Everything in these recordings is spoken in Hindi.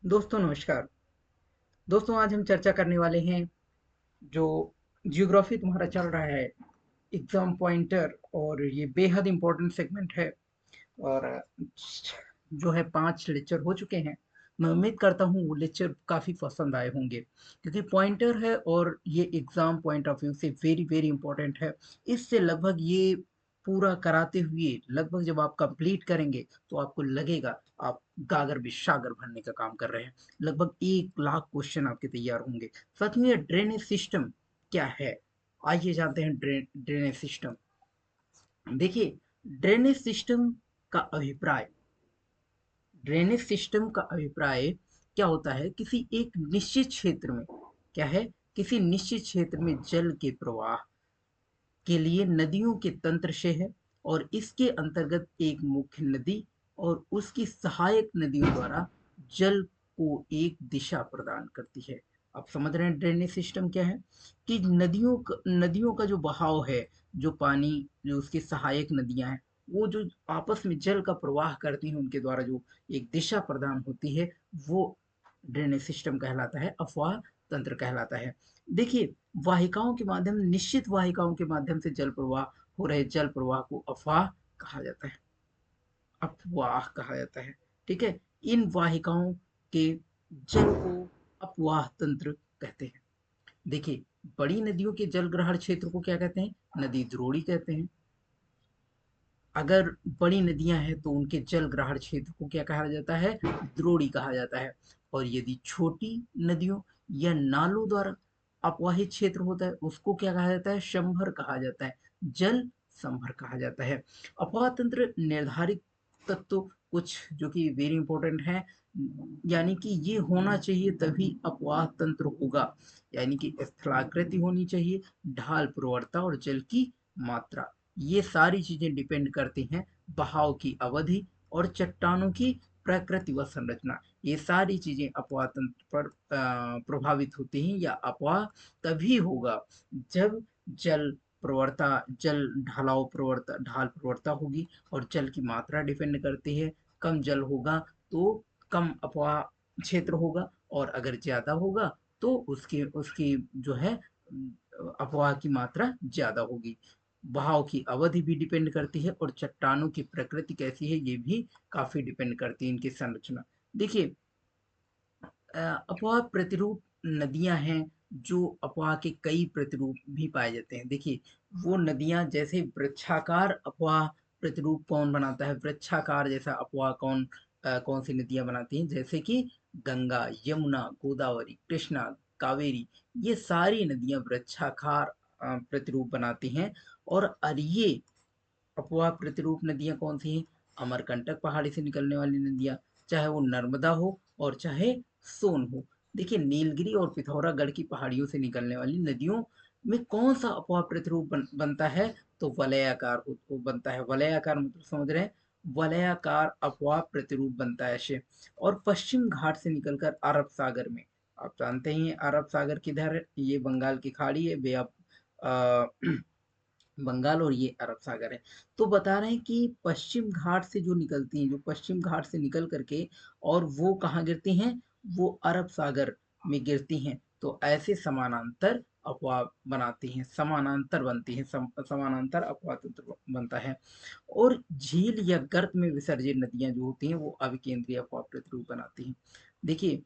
दोस्तों नमस्कार। दोस्तों आज हम चर्चा करने वाले हैं जो जियोग्राफी तुम्हारा चल रहा है एग्जाम पॉइंटर, और ये बेहद इम्पोर्टेंट सेगमेंट है। और जो है 5 लेक्चर हो चुके हैं। मैं उम्मीद करता हूँ वो लेक्चर काफ़ी पसंद आए होंगे, क्योंकि पॉइंटर है और ये एग्ज़ाम पॉइंट ऑफ व्यू से वेरी वेरी इंपॉर्टेंट है। इससे लगभग ये पूरा कराते हुए लगभग जब आप कंप्लीट करेंगे तो आपको लगेगा आप गागर में सागर भरने का काम कर रहे हैं। लगभग 1 लाख क्वेश्चन आपके तैयार होंगे। साथ में ये ड्रेनेज सिस्टम क्या है, आइए जानते हैं ड्रेनेज सिस्टम। देखिए, ड्रेनेज सिस्टम का अभिप्राय ड्रेनेज सिस्टम का अभिप्राय क्या होता है, किसी एक निश्चित क्षेत्र में क्या है, किसी निश्चित क्षेत्र में जल के प्रवाह के लिए नदियों के तंत्र से है। और इसके अंतर्गत एक मुख्य नदी और उसकी सहायक नदियों द्वारा जल को एक दिशा प्रदान करती है। आप समझ रहे हैं ड्रेनेज सिस्टम क्या है, कि नदियों का जो बहाव है, जो पानी, जो उसकी सहायक नदियां हैं, वो जो आपस में जल का प्रवाह करती हैं, उनके द्वारा जो एक दिशा प्रदान होती है, वो ड्रेनेज सिस्टम कहलाता है, अफवाह तंत्र कहलाता है। देखिए, वाहिकाओं के माध्यम निश्चित वाहिकाओं के माध्यम से जल प्रवाह हो रहे जल प्रवाह को अफवाह कहा जाता है, अपवाह कहा जाता है। ठीक है, इन वाहिकाओं के जल को अपवाह तंत्र कहते हैं। देखिए, बड़ी नदियों के जल ग्रहण क्षेत्र को क्या कहते हैं, नदी द्रोणी कहते हैं। अगर बड़ी नदियां हैं तो उनके जल ग्रहण क्षेत्र को क्या कहा जाता है, द्रोणी कहा जाता है। और यदि छोटी नदियों या नालों द्वारा अपवाहित क्षेत्र होता है, उसको क्या कहा जाता है, संभर कहा जाता है, जल संभर कहा जाता है। अपवाह तंत्र निर्धारित तत्व कुछ जो कि वेरी इंपॉर्टेंट है, यानी कि ये होना चाहिए तभी अपवाह तंत्र होगा। यानी कि स्थलाकृति होनी चाहिए, ढाल प्रवणता और जल की मात्रा, ये सारी चीजें डिपेंड करती हैं बहाव की अवधि और चट्टानों की प्रकृति व संरचना। ये सारी चीजें अपवाह तंत्र पर प्रभावित होती हैं, या अपवाह तभी होगा जब जल प्रवणता, जल ढाल प्रवणता होगी, और जल की मात्रा डिपेंड करती है। कम जल होगा तो कम अपवाह क्षेत्र होगा, और अगर ज्यादा होगा तो उसकी उसकी जो है अपवाह की मात्रा ज्यादा होगी। बहाव की अवधि भी डिपेंड करती है, और चट्टानों की प्रकृति कैसी है ये भी काफी डिपेंड करती है, इनकी संरचना। देखिए, अपवाह प्रतिरूप नदियां हैं, जो अपवाह के कई प्रतिरूप भी पाए जाते हैं। देखिए, वो नदियां जैसे वृक्षाकार अपवाह प्रतिरूप कौन बनाता है, वृक्षाकार जैसा अपवाह कौन सी नदियां बनाती हैं, जैसे कि गंगा, यमुना, गोदावरी, कृष्णा, कावेरी, ये सारी नदियां वृक्षाकार प्रतिरूप बनाती हैं। और ये अपवाह प्रतिरूप नदियां कौन सी हैं, अमरकंटक पहाड़ी से निकलने वाली नदियां, चाहे वो नर्मदा हो और चाहे सोन हो। देखिए, नीलगिरी और पिथौरागढ़ की पहाड़ियों से निकलने वाली नदियों में कौन सा अपवाह प्रतिरूप बनता है, तो वलयाकार वो बनता है। वलयाकार मतलब समझ रहे हैं, वलयाकार अपवाह प्रतिरूप बनता है ऐसे। और पश्चिम घाट से निकलकर अरब सागर में, आप जानते ही हैं अरब सागर किधर है, ये बंगाल की खाड़ी है, बे ऑफ बंगाल, और ये अरब सागर है। तो बता रहे हैं कि पश्चिम घाट से जो निकलती हैं, जो पश्चिम घाट से निकल करके और वो कहाँ गिरती हैं, वो अरब सागर में गिरती हैं। तो ऐसे समानांतर अपवाह बनाती हैं, समानांतर बनती हैं, समानांतर अपवाह तंत्र बनता है। और झील या गर्त में विसर्जित नदियां जो होती हैं वो अविकेंद्रीय अपवाह प्रतिरूप बनाती हैं। देखिए,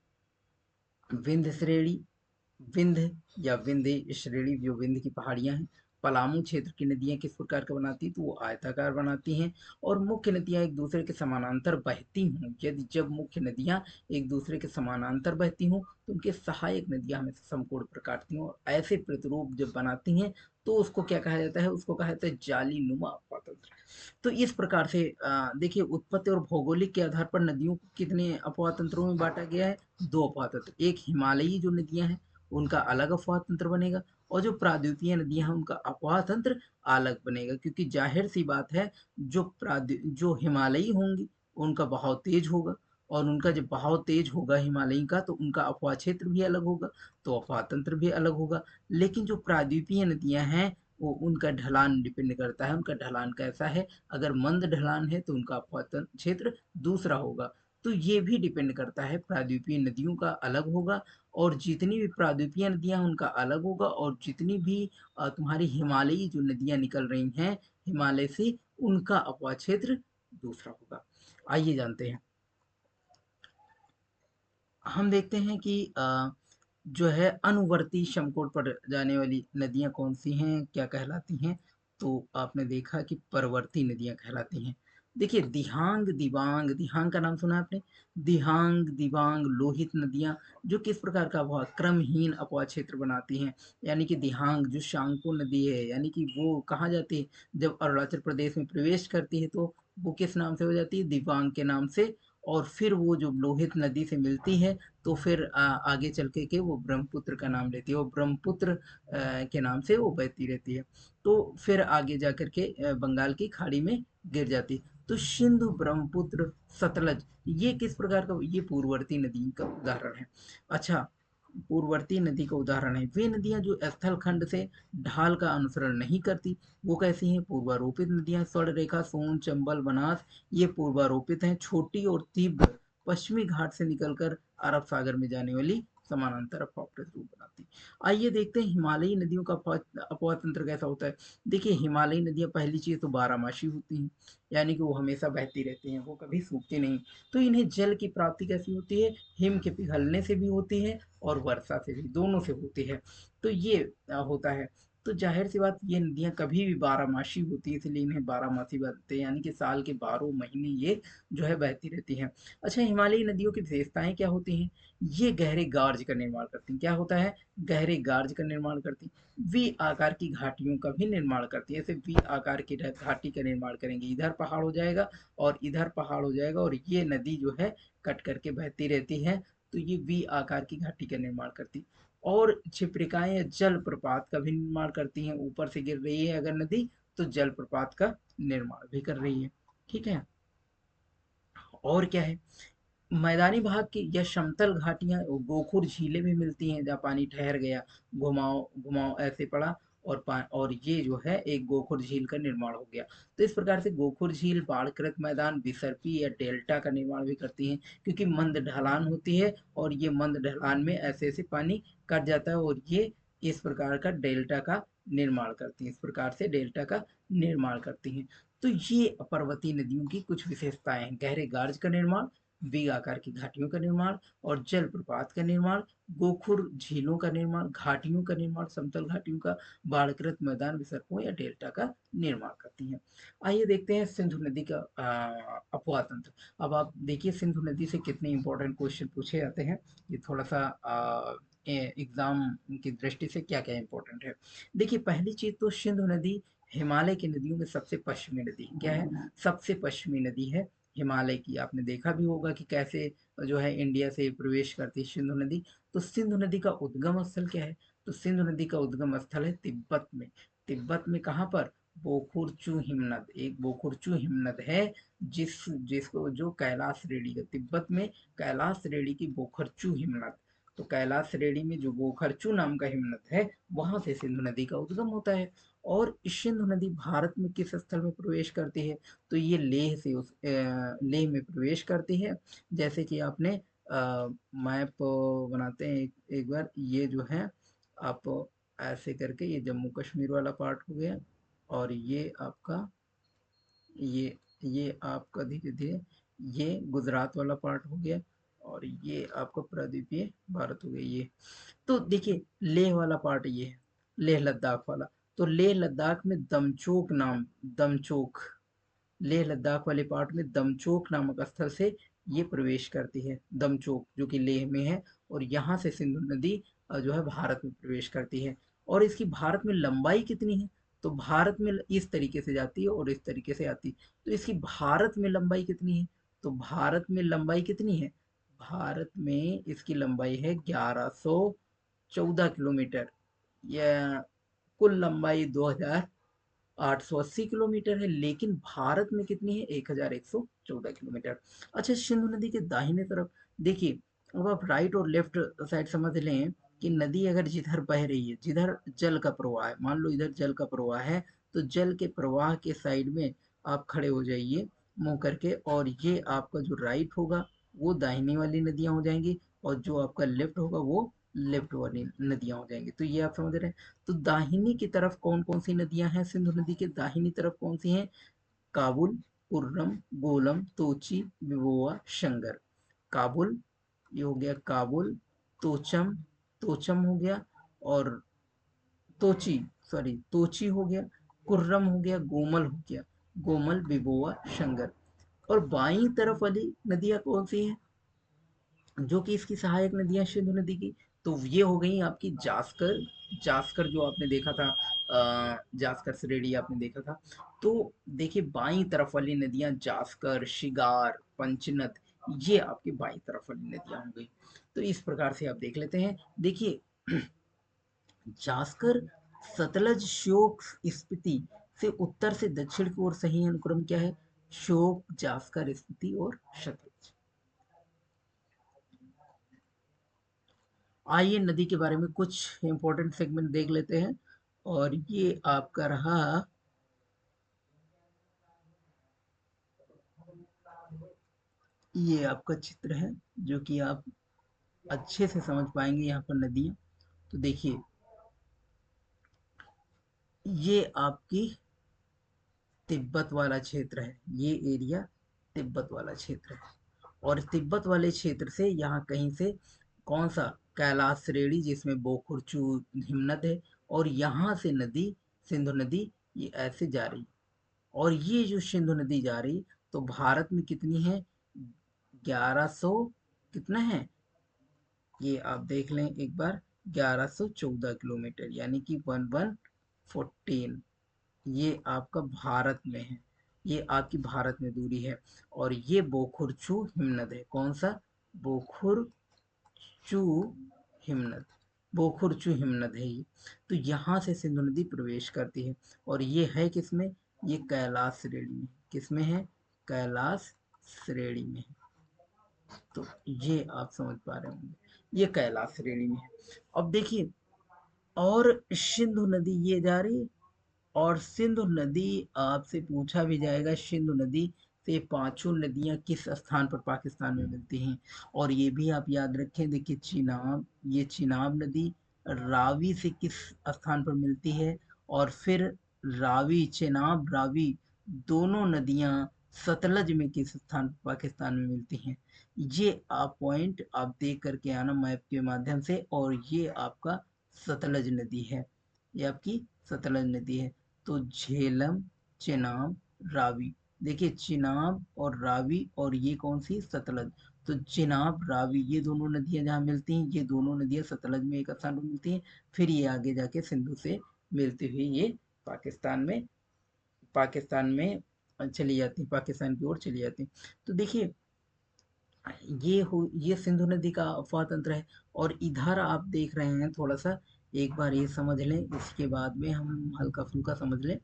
विंध्य श्रेणी, विंध्य या विंध्य श्रेणी, जो विंध्य की पहाड़ियां हैं, पलामू क्षेत्र की नदियां किस प्रकार का बनाती हैं, तो वो आयताकार बनाती हैं। और मुख्य नदियां एक दूसरे के समानांतर बहती हों, यदि जब मुख्य नदियां एक दूसरे के समानांतर बहती हों तो उनके सहायक नदियां हमेशा समकोण प्रकार की हों, और ऐसे प्रतिरूप जब बनाती हैं तो उसको क्या कहा जाता है, उसको कहा जाता है जाली नुमा अपवाह तंत्र। तो इस प्रकार से देखिए, उत्पत्ति और भौगोलिक के आधार पर नदियों को कितने अपवाह तंत्रों में बांटा गया है, 2 अपवाह तंत्र। एक हिमालयी जो नदियां हैं उनका अलग अपवाह तंत्र बनेगा, और जो प्रायद्वीपीय नदियां हैं उनका अपवाह तंत्र अलग बनेगा, क्योंकि जाहिर सी बात है, जो हिमालयी होंगी उनका बहाव तेज होगा, और उनका जब बहाव तेज होगा हिमालयी का, तो उनका अपवाह क्षेत्र भी अलग होगा, तो अपवाह तंत्र भी अलग होगा। लेकिन जो प्रायद्वीपीय नदियां हैं, वो उनका ढलान डिपेंड करता है, उनका ढलान कैसा है। अगर मंद ढलान है तो उनका अपवाह क्षेत्र दूसरा होगा, तो ये भी डिपेंड करता है, प्रायद्वीपीय नदियों का अलग होगा और जितनी भी प्रायद्वीपीय नदियाँ हैं उनका अलग होगा, और जितनी भी तुम्हारी हिमालयी जो नदियाँ निकल रही हैं हिमालय से, उनका अपवाह क्षेत्र दूसरा होगा। आइए जानते हैं। हम देखते हैं कि जो है अनुवर्ती समकोण पर जाने वाली नदियाँ कौन-सी हैं, क्या कहलाती हैं? तो आपने देखा कि परवर्ती नदियाँ कहलाती हैं। देखिए दिहांग, दिबांग, दिहांग का नाम सुना है आपने? दिहांग, दिबांग, लोहित नदियाँ जो किस प्रकार का अपवाह क्रमहीन अपवाह क्षेत्र बनाती हैं। यानी कि दिहांग जो शांगपो नदी है, यानी कि वो कहाँ जाती है? जब अरुणाचल प्रदेश में प्रवेश करती है तो वो किस नाम से हो जाती है? दिबांग के नाम से, और फिर वो जो लोहित नदी से मिलती है तो फिर आगे चल के वो ब्रह्मपुत्र का नाम लेती है, और ब्रह्मपुत्र के नाम से वो बहती रहती है। तो फिर आगे जाकर के बंगाल की खाड़ी में गिर जाती है। तो सिंधु, ब्रह्मपुत्र, सतलज, ये किस प्रकार का, ये पूर्ववर्ती नदी का उदाहरण है। अच्छा, पूर्ववर्ती नदी का उदाहरण है वे नदियां जो स्थल खंड से ढाल का अनुसरण नहीं करती। वो कैसी हैं? पूर्वारोपित नदियां, स्वर्णरेखा, सोन, चंबल, बनास, ये पूर्वारोपित हैं। छोटी और तीव्र पश्चिमी घाट से निकलकर अरब सागर में जाने वाली समानांतर अपवाह रूप बनाती। आइए देखते हैं हिमालयी नदियों का अपवाह तंत्र कैसा होता है। देखिए हिमालयी नदियां पहली चीज तो बारहमासी होती हैं, यानी कि वो हमेशा बहती रहती हैं, वो कभी सूखती नहीं। तो इन्हें जल की प्राप्ति कैसी होती है? हिम के पिघलने से भी होती है और वर्षा से भी, दोनों से होती है। तो ये होता है। तो जाहिर सी बात, ये नदियां कभी भी बारहमासी होती है, इसलिए इन्हें बारहमासी बोलते हैं, यानी कि साल के 12 महीने ये जो है बहती रहती हैं। अच्छा, हिमालयी नदियों की विशेषताएं क्या होती हैं? ये गहरे गार्ज का निर्माण करती हैं। क्या होता है? गहरे गार्ज का निर्माण करती हैं। वी आकार की घाटियों का भी निर्माण करती है। ऐसे वी आकार की घाटी का निर्माण करेंगे, इधर पहाड़ हो जाएगा और इधर पहाड़ हो जाएगा, और ये नदी जो है कट करके बहती रहती है। तो ये वी आकार की घाटी का निर्माण करती, और छिप्रिकाएं जल प्रपात का भी निर्माण करती हैं। ऊपर से गिर रही है अगर नदी, तो जल प्रपात का निर्माण भी कर रही है। ठीक है। और क्या है? मैदानी भाग की या समतल घाटियां, गोखुर झीलें भी मिलती हैं जहाँ पानी ठहर गया, घुमाव घुमाव ऐसे पड़ा, और ये जो है एक गोखुर झील का निर्माण हो गया। तो इस प्रकार से गोखुर झील बाढ़कृत मैदान, विसर्पी या डेल्टा का निर्माण भी करती हैं, क्योंकि मंद ढलान होती है और ये मंद ढलान में ऐसे ऐसे पानी कट जाता है, और ये इस प्रकार का डेल्टा का निर्माण करती हैं, इस प्रकार से डेल्टा का निर्माण करती हैं। तो ये पर्वतीय नदियों की कुछ विशेषताएं हैं: गहरे गार्ज का निर्माण, वी आकार की घाटियों का निर्माण और जलप्रपात का निर्माण, गोखुर झीलों का निर्माण, घाटियों का निर्माण, समतल घाटियों का, बाढ़कृत मैदान, विसर्पों या डेल्टा का निर्माण करती हैं। आइए देखते हैं सिंधु नदी का अपवाह तंत्र। अब आप देखिए सिंधु नदी से कितने इंपॉर्टेंट क्वेश्चन पूछे जाते हैं। ये थोड़ा सा एग्जाम की दृष्टि से क्या क्या इंपॉर्टेंट है। देखिए पहली चीज तो सिंधु नदी हिमालय की नदियों में सबसे पश्चिमी नदी क्या है? सबसे पश्चिमी नदी है हिमालय की। आपने देखा भी होगा कि कैसे जो है इंडिया से प्रवेश करती है सिंधु नदी। तो सिंधु नदी का उद्गम स्थल क्या है? तो सिंधु नदी का उद्गम स्थल है तिब्बत में। तिब्बत में कहाँ पर? बोखुरचू हिमनद, एक बोखुरचू हिमनद है, जिसको जो कैलाश श्रेणी का, तिब्बत में कैलाश श्रेणी की बोखरचू हिमनद, तो कैलाश श्रेणी में जो बोखरचू नाम का हिमनद है, वहां से सिंधु नदी का उद्गम होता है। और सिंधु नदी भारत में किस स्थल में प्रवेश करती है? तो ये लेह से लेह में प्रवेश करती है। जैसे कि आपने मैप बनाते हैं एक बार, ये जो है आप ऐसे करके, ये जम्मू कश्मीर वाला पार्ट हो गया, और ये आपका, ये आपका धीरे धीरे ये गुजरात वाला पार्ट हो गया, और ये आपका प्रायद्वीपीय भारत हो गया ये। तो देखिए लेह वाला पार्ट ये है, लेह लद्दाख वाला। तो लेह लद्दाख में दमचोक नाम, दमचोक, लेह लद्दाख वाले पार्ट में दमचोक नामक स्थल से ये प्रवेश करती है, दमचोक जो कि लेह में है, और यहाँ से सिंधु नदी जो है भारत में प्रवेश करती है। और इसकी भारत में लंबाई कितनी है? तो भारत में इस तरीके से जाती है और इस तरीके से आती है। तो इसकी भारत में लंबाई कितनी है? तो भारत में लंबाई कितनी है? भारत में इसकी लंबाई है 1114 किलोमीटर, या कुल लंबाई 2180 किलोमीटर है, लेकिन भारत में कितनी है? 1114 किलोमीटर। अच्छा, सिंधु नदी के दाहिने तरफ देखिए, अब आप राइट और लेफ्ट साइड समझ लें कि नदी अगर जिधर बह रही है, जिधर जल का प्रवाह है, मान लो इधर जल का प्रवाह है, तो जल के प्रवाह के साइड में आप खड़े हो जाइए मुंह करके, और ये आपका जो राइट होगा, वो दाहिनी वाली नदियां हो जाएंगी, और जो आपका लेफ्ट होगा वो लेफ्ट वाली नदियां हो जाएंगी। तो ये आप समझ रहे हैं। तो दाहिनी की तरफ कौन कौन सी नदियां हैं, सिंधु नदी के दाहिनी तरफ कौन सी हैं? काबुल, कुर्रम, गोलम, तोची, विबोआ, शंगर। काबुल, ये हो गया काबुल। तोचम, तोचम हो गया। और तोची, सॉरी तोची हो गया। कुर्रम हो गया, गोमल हो गया। गोमल, बिबोआ, शंगर। और बाईं तरफ वाली नदियां कौन सी हैं जो कि इसकी सहायक नदियां सिंधु नदी की? तो ये हो गई आपकी जास्कर। जास्कर जो आपने देखा था, जास्कर श्रेणी आपने देखा था। तो देखिए बाईं तरफ वाली नदियां जास्कर, शिगार, पंचनद, ये आपकी बाईं तरफ वाली नदियां हो गई। तो इस प्रकार से आप देख लेते हैं। देखिए जास्कर, सतलज, श्योक, स्पीति से उत्तर से दक्षिण की ओर सही अनुक्रम क्या है? श्योक, जास्कर, स्पीति और सतलज। आइए नदी के बारे में कुछ इंपॉर्टेंट सेगमेंट देख लेते हैं। और ये आपका रहा, ये आपका चित्र है जो कि आप अच्छे से समझ पाएंगे यहाँ पर नदियाँ। तो देखिए ये आपकी तिब्बत वाला क्षेत्र है, ये एरिया तिब्बत वाला क्षेत्र है। और तिब्बत वाले क्षेत्र से यहाँ कहीं से कौन सा? कैलाश श्रेणी, जिसमें बोखुरचू हिमनद है। और यहाँ से नदी, सिंधु नदी, ये ऐसे जा रही। और ये जो सिंधु नदी जा रही, तो भारत में कितनी है? 1100, कितना है ये आप देख लें एक बार, 1114 किलोमीटर, यानी कि 1114। ये आपका भारत में है, ये आपकी भारत में दूरी है। और ये बोखुरचू हिमनद है। कौन सा? बोखुरचू हिमनद, बोखुरचू हिमनद है ये। तो यहाँ से सिंधु नदी प्रवेश करती है। और ये है किसमें? ये कैलाश श्रेणी में। किसमें है? कैलाश श्रेणी में है। तो ये आप समझ पा रहे होंगे, ये कैलाश श्रेणी में है। अब देखिए, और सिंधु नदी ये जा रही, और सिंधु नदी आपसे पूछा भी जाएगा, सिंधु नदी से पांचों नदियां किस स्थान पर पाकिस्तान में मिलती हैं? और ये भी आप याद रखें। देखिए चिनाब, ये चिनाब नदी रावी से किस स्थान पर मिलती है? और फिर रावी, चेनाब, रावी दोनों नदियां सतलज में किस स्थान पर पाकिस्तान में मिलती हैं? ये आप पॉइंट आप देख करके आना मैप के माध्यम से। और ये आपका सतलज नदी है, ये आपकी सतलज नदी है। तो झेलम, चेनाब, रावी। देखिए चिनाब और रावी, और ये कौन सी? सतलज। तो चिनाब, रावी, ये दोनों नदियां जहाँ मिलती हैं, ये दोनों नदियां सतलज में एक स्थान पर मिलती हैं। फिर ये आगे जाके सिंधु से मिलती हुई ये पाकिस्तान में, पाकिस्तान में चली जाती, पाकिस्तान की ओर चली जाती। तो देखिए ये सिंधु नदी का अफवाह तंत्र है। और इधर आप देख रहे हैं, थोड़ा सा एक बार ये समझ लें, इसके बाद में हम हल्का फुल्का समझ लें।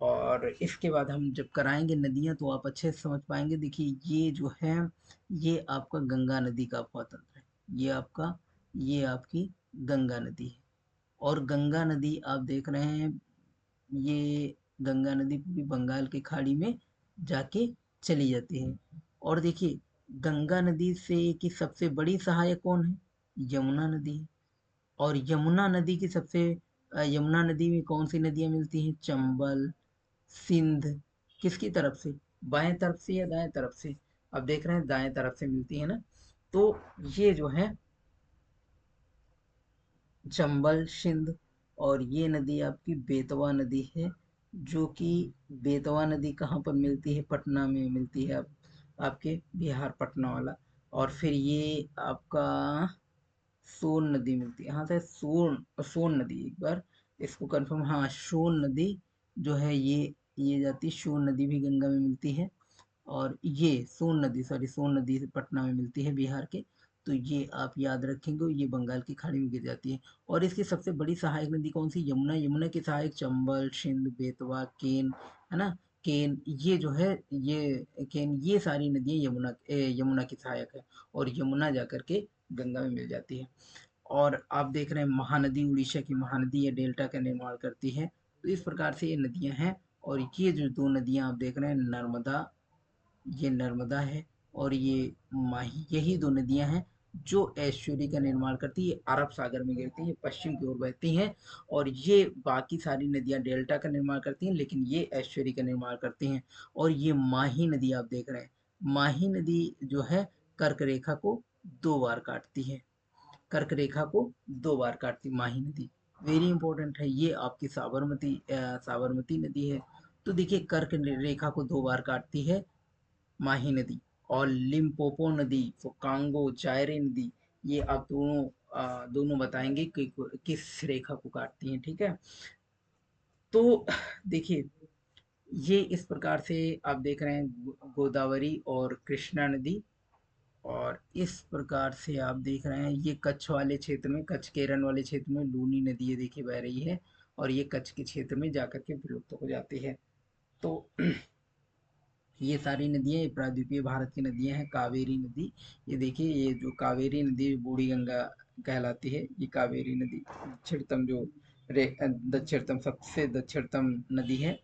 और इसके बाद हम जब कराएंगे नदियां तो आप अच्छे से समझ पाएंगे। देखिए ये जो है, ये आपका गंगा नदी का अफवाह तंत्र है। ये आपका, ये आपकी गंगा नदी है। और गंगा नदी आप देख रहे हैं, ये गंगा नदी पूरी बंगाल की खाड़ी में जाके चली जाती है। और देखिए गंगा नदी से की सबसे बड़ी सहायक कौन है? यमुना नदी है। और यमुना नदी की सबसे, यमुना नदी में कौन सी नदियां मिलती हैं? चंबल, सिंध। किसकी तरफ से? बाएं तरफ से या दाएं तरफ से? अब देख रहे हैं दाएं तरफ से मिलती है ना। तो ये जो है चंबल, सिंध। और ये नदी आपकी बेतवा नदी है, जो कि बेतवा नदी कहाँ पर मिलती है? पटना में मिलती है, आपके बिहार, पटना वाला। और फिर ये आपका सोन नदी मिलती है, हाँ सर, सोन, सोन नदी, एक बार इसको कंफर्म, हाँ सोन नदी जो है ये जाती है, सोन नदी भी गंगा में मिलती है। और ये सोन नदी, सॉरी सोन नदी से पटना में मिलती है, बिहार के। तो ये आप याद रखेंगे, ये बंगाल की खाड़ी में गिर जाती है। और इसकी सबसे बड़ी सहायक नदी कौन सी? यमुना। यमुना की सहायक चंबल, सिंध, बेतवा, केन, है ना। केन ये जो है, ये केन, ये सारी नदियां यमुना की सहायक है। और यमुना जाकर के गंगा में मिल जाती है। और आप देख रहे हैं महानदी, उड़ीसा की महानदी या डेल्टा का निर्माण करती है। तो इस प्रकार से ये नदियां हैं। और ये जो दो नदियां आप देख रहे हैं, नर्मदा, ये नर्मदा है। और ये माही, यही दो नदियां हैं जो एस्चुरी का निर्माण करती है। ये अरब सागर में गिरती है, ये पश्चिम की ओर बहती हैं। और ये बाकी सारी नदियां डेल्टा का निर्माण करती हैं, लेकिन ये एस्चुरी का निर्माण करती हैं। और ये माही नदी आप देख रहे हैं, माही नदी जो है कर्क रेखा को 2 बार काटती है, कर्क रेखा को 2 बार काटती माही नदी। वेरी इंपॉर्टेंट है। ये आपकी साबरमती नदी है। तो देखिए कर्क रेखा को 2 बार काटती है माही नदी। और लिम्पोपो नदी, कांगो, जायरे नदी, ये आप दोनों बताएंगे कि किस रेखा को काटती हैं। ठीक है, तो देखिए ये इस प्रकार से आप देख रहे हैं गोदावरी और कृष्णा नदी। और इस प्रकार से आप देख रहे हैं ये कच्छ वाले क्षेत्र में, कच्छ केरन वाले क्षेत्र में लूनी नदी ये देखिए बह रही है। और ये कच्छ के क्षेत्र में जाकर के विलुप्त हो जाती है। तो ये सारी नदियाँ, ये प्रायद्वीपीय भारत की नदियाँ हैं। कावेरी नदी, ये देखिए ये जो कावेरी नदी बूढ़ी गंगा कहलाती है, ये कावेरी नदी दक्षिणतम जो दक्षिणतम, सबसे दक्षिणतम नदी है।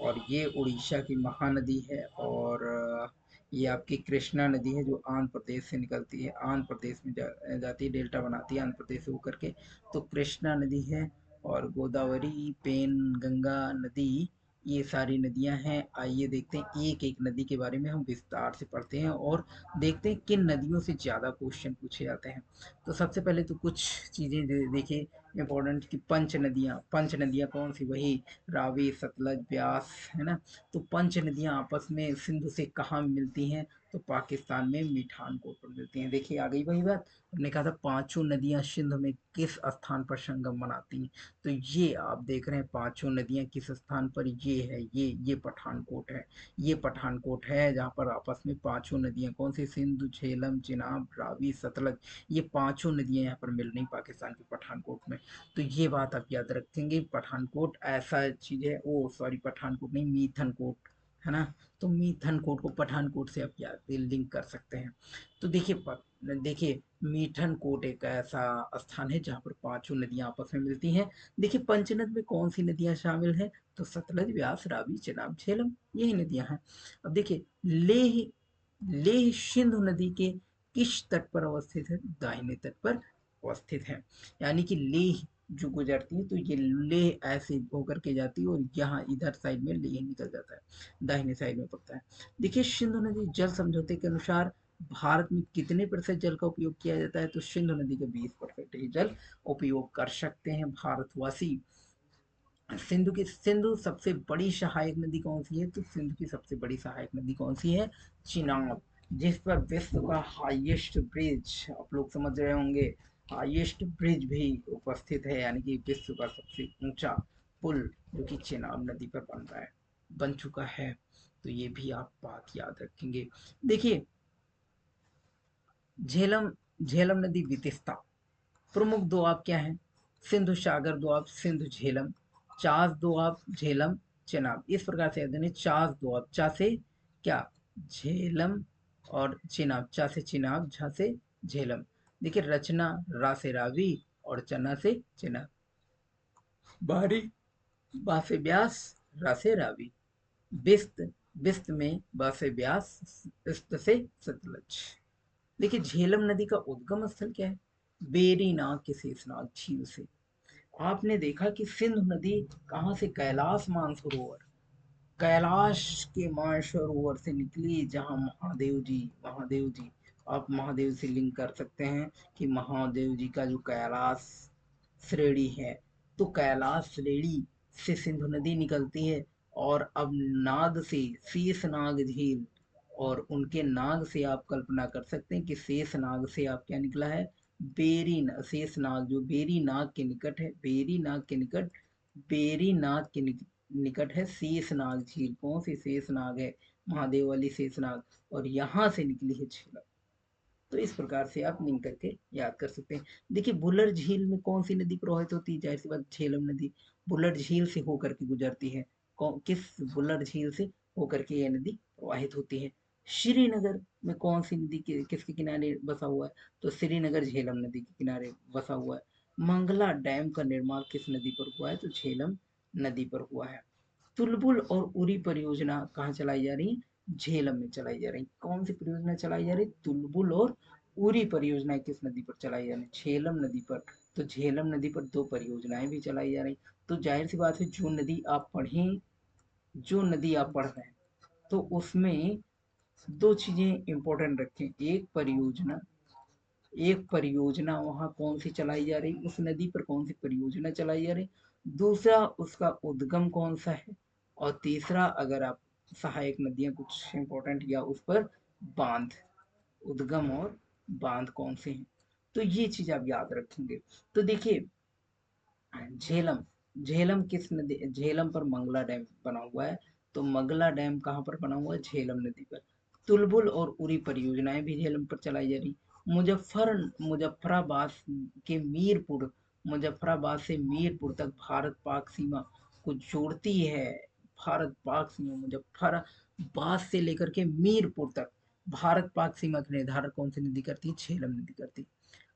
और ये उड़ीसा की महानदी है। और ये आपकी कृष्णा नदी है जो आंध्र प्रदेश से निकलती है, आंध्र प्रदेश में जाती है, डेल्टा बनाती है आंध्र प्रदेश से होकर के। तो कृष्णा नदी है। और गोदावरी, पेन गंगा नदी, ये सारी नदियां हैं। आइए देखते हैं एक एक नदी के बारे में हम विस्तार से पढ़ते हैं और देखते हैं किन नदियों से ज़्यादा क्वेश्चन पूछे जाते हैं। तो सबसे पहले तो कुछ चीज़ें देखिए इंपॉर्टेंट कि पंच नदियां कौन सी, वही रावी, सतलज, ब्यास, है ना। तो पंच नदियां आपस में सिंधु से कहाँ मिलती हैं, तो पाकिस्तान में मीठानकोट पर मिलती हैं। देखिए आ गई वही बात, हमने कहा था पांचों नदियां सिंधु में किस स्थान पर संगम बनाती हैं। तो ये आप देख रहे हैं पांचों नदियां किस स्थान पर, ये है, ये पठानकोट है। ये पठानकोट है जहाँ पर आपस में पांचों नदियां कौन सी, सिंधु, झेलम, चिनाब, रावी, सतलज, ये पांचों नदियां यहाँ पर मिल रही पाकिस्तान के पठानकोट में। तो ये बात आप याद रखेंगे, पठानकोट ऐसा चीज है, ओ सॉरी पठानकोट नहीं, मीथनकोट, है ना। तो मीथनकोट को पठानकोट से आप याद लिंक कर सकते हैं। तो देखिए मीठनकोट एक ऐसा स्थान है जहाँ पर पांचों नदियां आपस में मिलती हैं। देखिए पंचनद में कौन सी नदियां शामिल हैं, तो सतलज, व्यास, रावी, चेनाब, झेलम, यही नदियां हैं। अब देखिए लेह, लेह सिंधु नदी के किस तट पर अवस्थित है, दाहिने तट पर अवस्थित है। यानी कि लेह जो गुजरती है, तो ये लेह ऐसे होकर के जाती है और यहाँ इधर साइड में लेह निकल जाता है, दाहिने साइड में पड़ता है। देखिए सिंधु नदी जल समझौते के अनुसार भारत में कितने प्रतिशत जल का उपयोग किया जाता है, तो सिंधु नदी का 20% ही जल उपयोग कर सकते हैं भारतवासी। सिंधु सबसे बड़ी सहायक नदी कौन सी है, तो सिंधु की सबसे बड़ी सहायक नदी कौन सी है, चिनाब, जिस पर विश्व का हाईएस्ट ब्रिज, आप लोग समझ रहे होंगे, हाईएस्ट ब्रिज भी उपस्थित है, यानी कि विश्व का सबसे ऊंचा पुल जो कि चिनाब नदी पर बन रहा है, बन चुका है। तो ये भी आप बात याद रखेंगे। देखिए झेलम, झेलम नदी विशेषता, प्रमुख दोआब क्या है, सिंधु सागर दोआब, सिंधु झेलम, चास दोआब, झेलम, चेनाब, इस प्रकार से याद, चास दोआब, चा से क्या, झेलम, और चिनाब, चा से चिनाब, झा से झेलम। देखिए रचना, रा से रावी, और चना से चिनाब, बारी, बा से ब्यास, रा से रावी, बिस्त, बिस्त में बा से ब्यास, इस्त से सतलज। देखिए झेलम नदी का उद्गम स्थल क्या है, बेरीनाग के शेषनाग झील से। आपने देखा कि सिंधु नदी कहाँ से, कैलाश मानसरोवर, कैलाश के मानसरोवर से निकली, जहाँ महादेव जी, आप महादेव से लिंक कर सकते हैं कि महादेव जी का जो कैलाश श्रेणी है, तो कैलाश श्रेणी से सिंधु नदी निकलती है। और अब नाग से शेषनाग झील, और उनके नाग से आप कल्पना कर सकते हैं कि शेषनाग से आप क्या निकला है, शेषनाग जो बेरी नाग के निकट है, बेरी नाग के निकट, बेरी नाग के निकट है शेषनाग झील। कौन सी शेषनाग है, महादेव वाली शेषनाग, और यहाँ से निकली है झील। तो इस प्रकार से आप लिंक करके याद कर सकते हैं। देखिए बुलर झील में कौन सी नदी प्रवाहित होती है, जाहिर सी बात झेलम नदी बुलर झील से होकर के गुजरती है। किस बुलर झील से होकर के यह नदी प्रवाहित होती है। श्रीनगर में कौन सी नदी किसके किनारे बसा हुआ है, तो श्रीनगर झेलम नदी के किनारे बसा हुआ है। मंगला डैम का निर्माण किस नदी पर हुआ है, तो झेलम नदी पर हुआ है। तुलबुल और उरी परियोजना कहाँ चलाई जा रही है, झेलम में चलाई जा रही। कौन सी परियोजना चलाई जा रही? तुलबुल और उरी परियोजनाएं किस नदी पर चलाई जा रही? झेलम नदी पर। तो झेलम नदी पर दो परियोजनाएं भी चलाई जा रही। तो जाहिर सी बात है, जो नदी आप पढ़ रहे हैं, तो उसमें दो चीजें इंपॉर्टेंट रखें। एक परियोजना वहां कौन सी चलाई जा रही, उस नदी पर कौन सी परियोजना चलाई जा रही। दूसरा, उसका उद्गम कौन सा है। और तीसरा, अगर आप सहायक नदियां कुछ इंपॉर्टेंट, या उस पर बांध, उद्गम और बांध कौन से हैं। तो ये चीज आप याद रखेंगे। तो देखिए, झेलम झेलम किस नदी, झेलम पर मंगला डैम बना हुआ है। तो मंगला डैम कहाँ पर बना हुआ है? झेलम नदी पर। तुलबुल और उरी परियोजनाएं भी झेलम पर चलाई जा रही। मुजफ्फराबाद के मीरपुर मुजफ्फराबाद से मीरपुर तक भारत पाक सीमा को जोड़ती है। भारत पाक सीमा मुजफ्फराबाद से लेकर के मीरपुर तक भारत पाक सीमा का निर्धारण कौन सी नदी करती है? झेलम नदी करती है।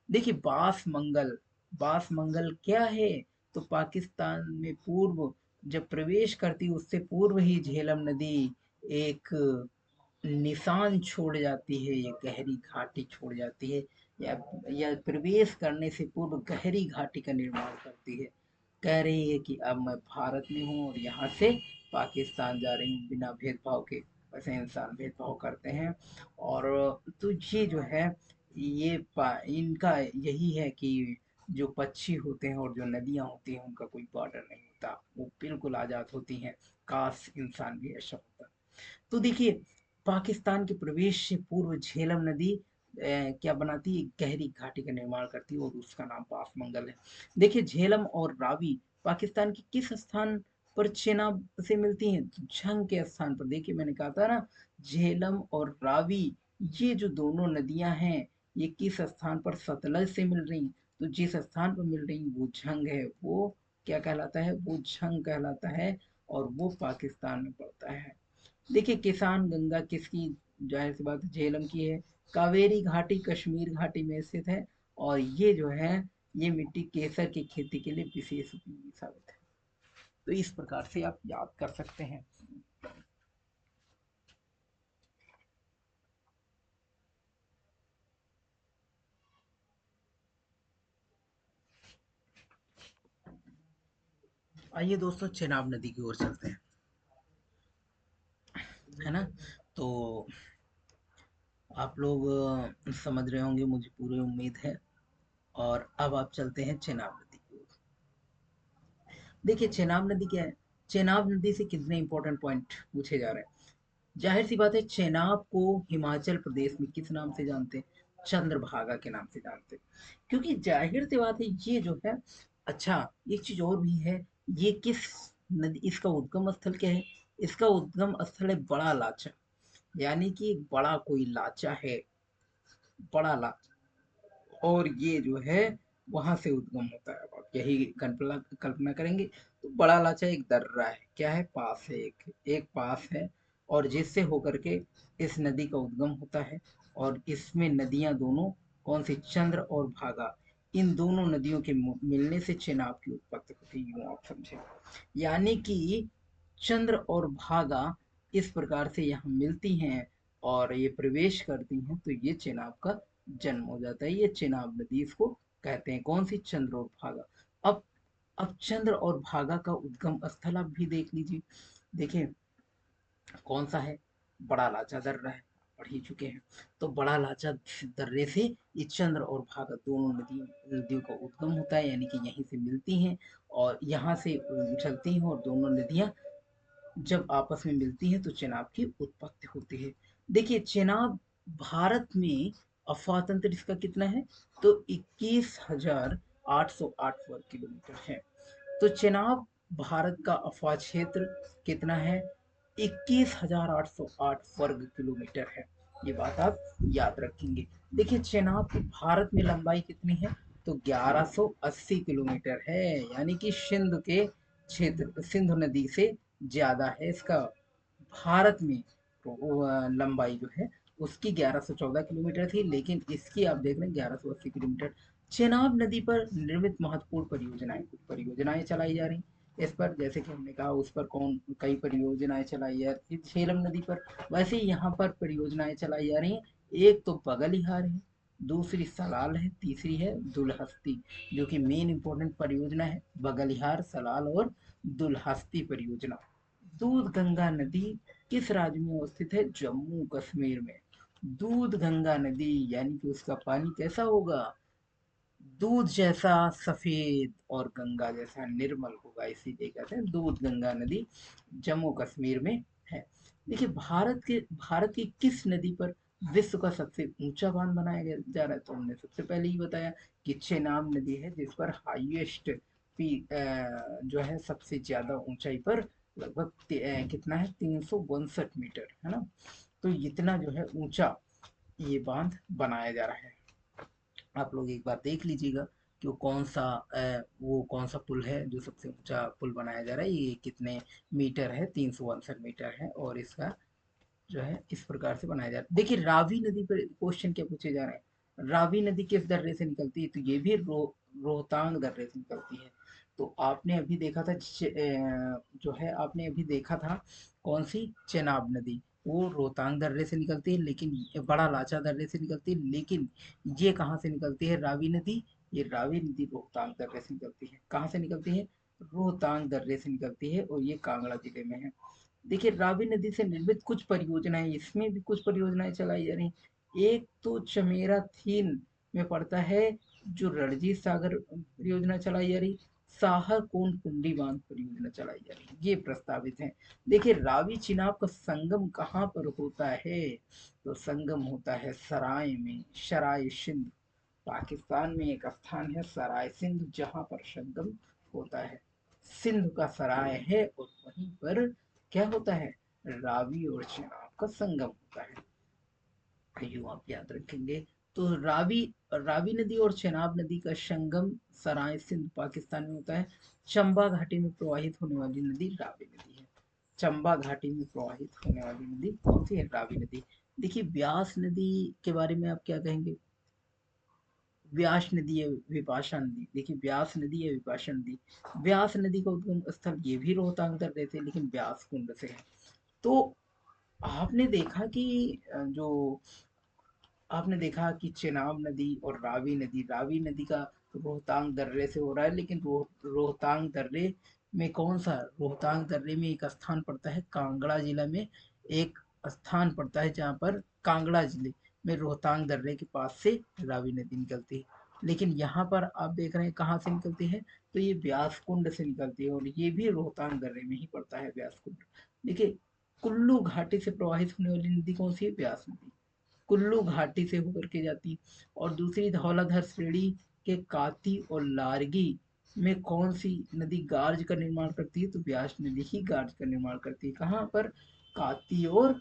देखिए, बास मंगल क्या है? तो पाकिस्तान में पूर्व जब प्रवेश करती, उससे पूर्व ही झेलम नदी एक निशान छोड़ जाती है, ये गहरी घाटी छोड़ जाती है, या प्रवेश करने से पूर्व गहरी घाटी का निर्माण करती है। कह रही है कि अब मैं भारत में हूँ और यहाँ से पाकिस्तान जा रही हूँ, बिना भेदभाव के। वैसे इंसान भेदभाव करते हैं। और तो ये जो है, इनका यही है कि जो पक्षी होते हैं और जो नदियां होती हैं, उनका कोई बॉर्डर नहीं होता, वो बिल्कुल आजाद होती हैं। काश इंसान भी ऐसा होता। तो देखिए, पाकिस्तान के प्रवेश से पूर्व झेलम नदी क्या बनाती है? गहरी घाटी का निर्माण करती है, और उसका नाम बासमंगल है। देखिए, झेलम और रावी पाकिस्तान के किस स्थान पर चेनाब से मिलती हैं? तो झंग के स्थान पर। देखिए, मैंने कहा था ना, झेलम और रावी, ये जो दोनों नदियां हैं, ये किस स्थान पर सतलज से मिल रही हैं? तो जिस स्थान पर मिल रही वो झंग है, वो क्या कहलाता है? वो झंग कहलाता है, और वो पाकिस्तान में पड़ता है। देखिए, किसान गंगा किसकी, जाहिर सी बात है, झेलम की है। कावेरी घाटी कश्मीर घाटी में स्थित है, और ये जो है, ये मिट्टी केसर की खेती के लिए विशेष उपयोगी साबित है। तो इस प्रकार से आप याद कर सकते हैं। आइए दोस्तों, चेनाब नदी की ओर चलते हैं, है ना। तो आप लोग समझ रहे होंगे, मुझे पूरी उम्मीद है। और अब आप चलते हैं चेनाब नदी की ओर। देखिए, चेनाब नदी क्या है? चेनाब नदी से कितने इंपॉर्टेंट पॉइंट पूछे जा रहे हैं। जाहिर सी बात है, चेनाब को हिमाचल प्रदेश में किस नाम से जानते हैं? चंद्रभागा के नाम से जानते हैं। क्योंकि जाहिर सी बात है, ये जो है, अच्छा, एक चीज और भी है। ये किस नदी, इसका उद्गम स्थल क्या है? इसका उद्गम स्थल है बड़ा लाचा। यानी कि एक बड़ा कोई लाचा है, बड़ा लाचा। और ये जो है, वहां से उद्गम होता है। अब आप यही कल्पना कल्पना करेंगे, तो बड़ा लाचा एक दर्रा है, क्या है? पास है, एक एक पास है, और जिससे होकर के इस नदी का उद्गम होता है। और इसमें नदियां दोनों कौन सी? चंद्र और भागा। इन दोनों नदियों के मिलने से चेनाब की उत्पत्ति होती है, यूं आप समझे। यानी कि चंद्र और भागा इस प्रकार से यहाँ मिलती हैं, और ये प्रवेश करती हैं, तो ये चेनाब का जन्म हो जाता है। ये चेनाब नदी इसको कहते हैं। कौन सी? चंद्र और भागा। अब अब चंद्र और भागा का उद्गम स्थल आप भी देख लीजिए। देखिए, कौन सा है? बड़ा लाचा दर्रा है, पढ़ ही चुके हैं। तो बड़ा लाचा दर्रे से ये चंद्र और भागा दोनों नदियों का उद्गम होता है, यानी कि यहीं से मिलती हैं, और यहाँ से उछलती हैं, और दोनों नदियां जब आपस में मिलती हैं, तो चेनाब की उत्पत्ति होती है। देखिए, चेनाब भारत में अफवाह तंत्र इसका कितना है? तो 21,808 वर्ग किलोमीटर है। तो चेनाब भारत का अफवाह क्षेत्र कितना है? 21,808 वर्ग किलोमीटर है। ये बात आप याद रखेंगे। देखिए, चेनाब की भारत में लंबाई कितनी है? तो 1180 किलोमीटर है। यानी कि सिंधु नदी से ज्यादा है इसका भारत में। तो लंबाई जो है, उसकी 1114 किलोमीटर थी, लेकिन इसकी आप देख रहे हैं 1180 किलोमीटर। चेनाब नदी पर निर्मित महत्वपूर्ण परियोजनाएं, कुछ परियोजनाएं चलाई जा रही। इस पर जैसे कि हमने कहा उस पर कौन कई परियोजनाएं चलाई जा रही झेलम नदी पर, वैसे ही यहाँ पर परियोजनाएं चलाई जा रही हैं। एक तो बगलिहार है, दूसरी सलाल है, तीसरी है दुलहस्ती, जो कि मेन इंपॉर्टेंट परियोजना है, बगलिहार, सलाल और दुलहस्ती परियोजना। दूध गंगा नदी किस राज्य में अवस्थित है? जम्मू कश्मीर में। दूध गंगा नदी यानी कि उसका पानी कैसा होगा? दूध जैसा सफेद और गंगा जैसा निर्मल होगा, इसीलिए कहते हैं दूध गंगा नदी जम्मू कश्मीर में है। देखिए भारत की किस नदी पर विश्व का सबसे ऊंचा बांध बनाया जा रहा है? तो हमने सबसे पहले ही बताया कि चेनाब नदी है, जिस पर हाईएस्ट जो है सबसे ज्यादा ऊंचाई पर लगभग कितना है, 362 मीटर, है ना। तो इतना जो है ऊंचा ये बांध बनाया जा रहा है। आप लोग एक बार देख लीजिएगा कि वो कौन सा पुल है जो सबसे ऊंचा पुल बनाया जा रहा है, ये कितने मीटर है, 362 मीटर है, और इसका जो है इस प्रकार से बनाया जा रहा है। देखिए रावी नदी पर क्वेश्चन क्या पूछे जा रहे हैं, रावी नदी किस दर्रे से निकलती है? तो ये भी रोहतांग दर्रे से निकलती है। तो आपने अभी देखा था जो है आपने अभी देखा था कौन सी, चेनाब नदी, वो रोहतांग दर्रे से निकलती है, लेकिन ये बड़ा लाचा दर्रे से निकलती है, लेकिन ये कहाँ से निकलती है रावी नदी? ये रावी नदी रोहतांग दर्रे से निकलती है। कहाँ से निकलती है? रोहतांग दर्रे से निकलती है, और ये कांगड़ा जिले में है। देखिए रावी नदी से निर्मित कुछ परियोजनाएं, इसमें भी कुछ परियोजनाएं चलाई जा रही हैं। एक तो चमेरा थीन में पड़ता है, जो रणजीत सागर परियोजना चलाई जा रही, साहरकुंड कुंडी बांध परियोजना चलाई जा रही, ये प्रस्तावित है। देखिए रावी चिनाब का संगम कहाँ पर होता है? तो संगम होता है सराय में, सराय सिंध, पाकिस्तान में एक स्थान है सराय सिंध, जहां पर संगम होता है। सिंध का सराय है, और वहीं पर क्या होता है, रावी और चेनाब का संगम होता है। यूं आप याद रखेंगे। तो रावी नदी और चेनाब नदी का संगम सराय सिंध पाकिस्तान में होता है। चंबा घाटी में प्रवाहित होने वाली नदी रावी नदी है। चंबा घाटी में प्रवाहित होने वाली नदी कौन सी है? रावी नदी। देखिए व्यास नदी के बारे में आप क्या कहेंगे? व्यास नदी है, विपाशा नदी। देखिए व्यास नदी है, विपाशा नदी। व्यास नदी का उद्गम स्थल ये भी रोहतांग दर्रे से, लेकिन व्यास कुंड से है। तो आपने देखा कि जो आपने देखा कि चेनाब नदी और रावी नदी का रोहतांग दर्रे से हो रहा है, लेकिन रोहतांग दर्रे में कौन सा, रोहतांग दर्रे में एक स्थान पड़ता है कांगड़ा जिला में, एक स्थान पड़ता है जहाँ पर कांगड़ा जिले में रोहतांग दर्रे के पास से रावी नदी निकलती है। लेकिन यहाँ पर आप देख रहे हैं कहाँ से निकलती है, तो ये व्यास कुंड से निकलती है, और ये भी रोहतांग दर्रे में ही पड़ता है व्यास कुंड। देखिए कुल्लू घाटी से प्रवाहित होने वाली नदी कौन सी है? व्यास नदी, कुल्लू घाटी से होकर के जाती। और दूसरी धौलाधर श्रेणी के काती और लारगी में कौन सी नदी गार्ज का निर्माण करती है? तो व्यास नदी ही गार्ज का निर्माण करती है। कहाँ पर? काती और,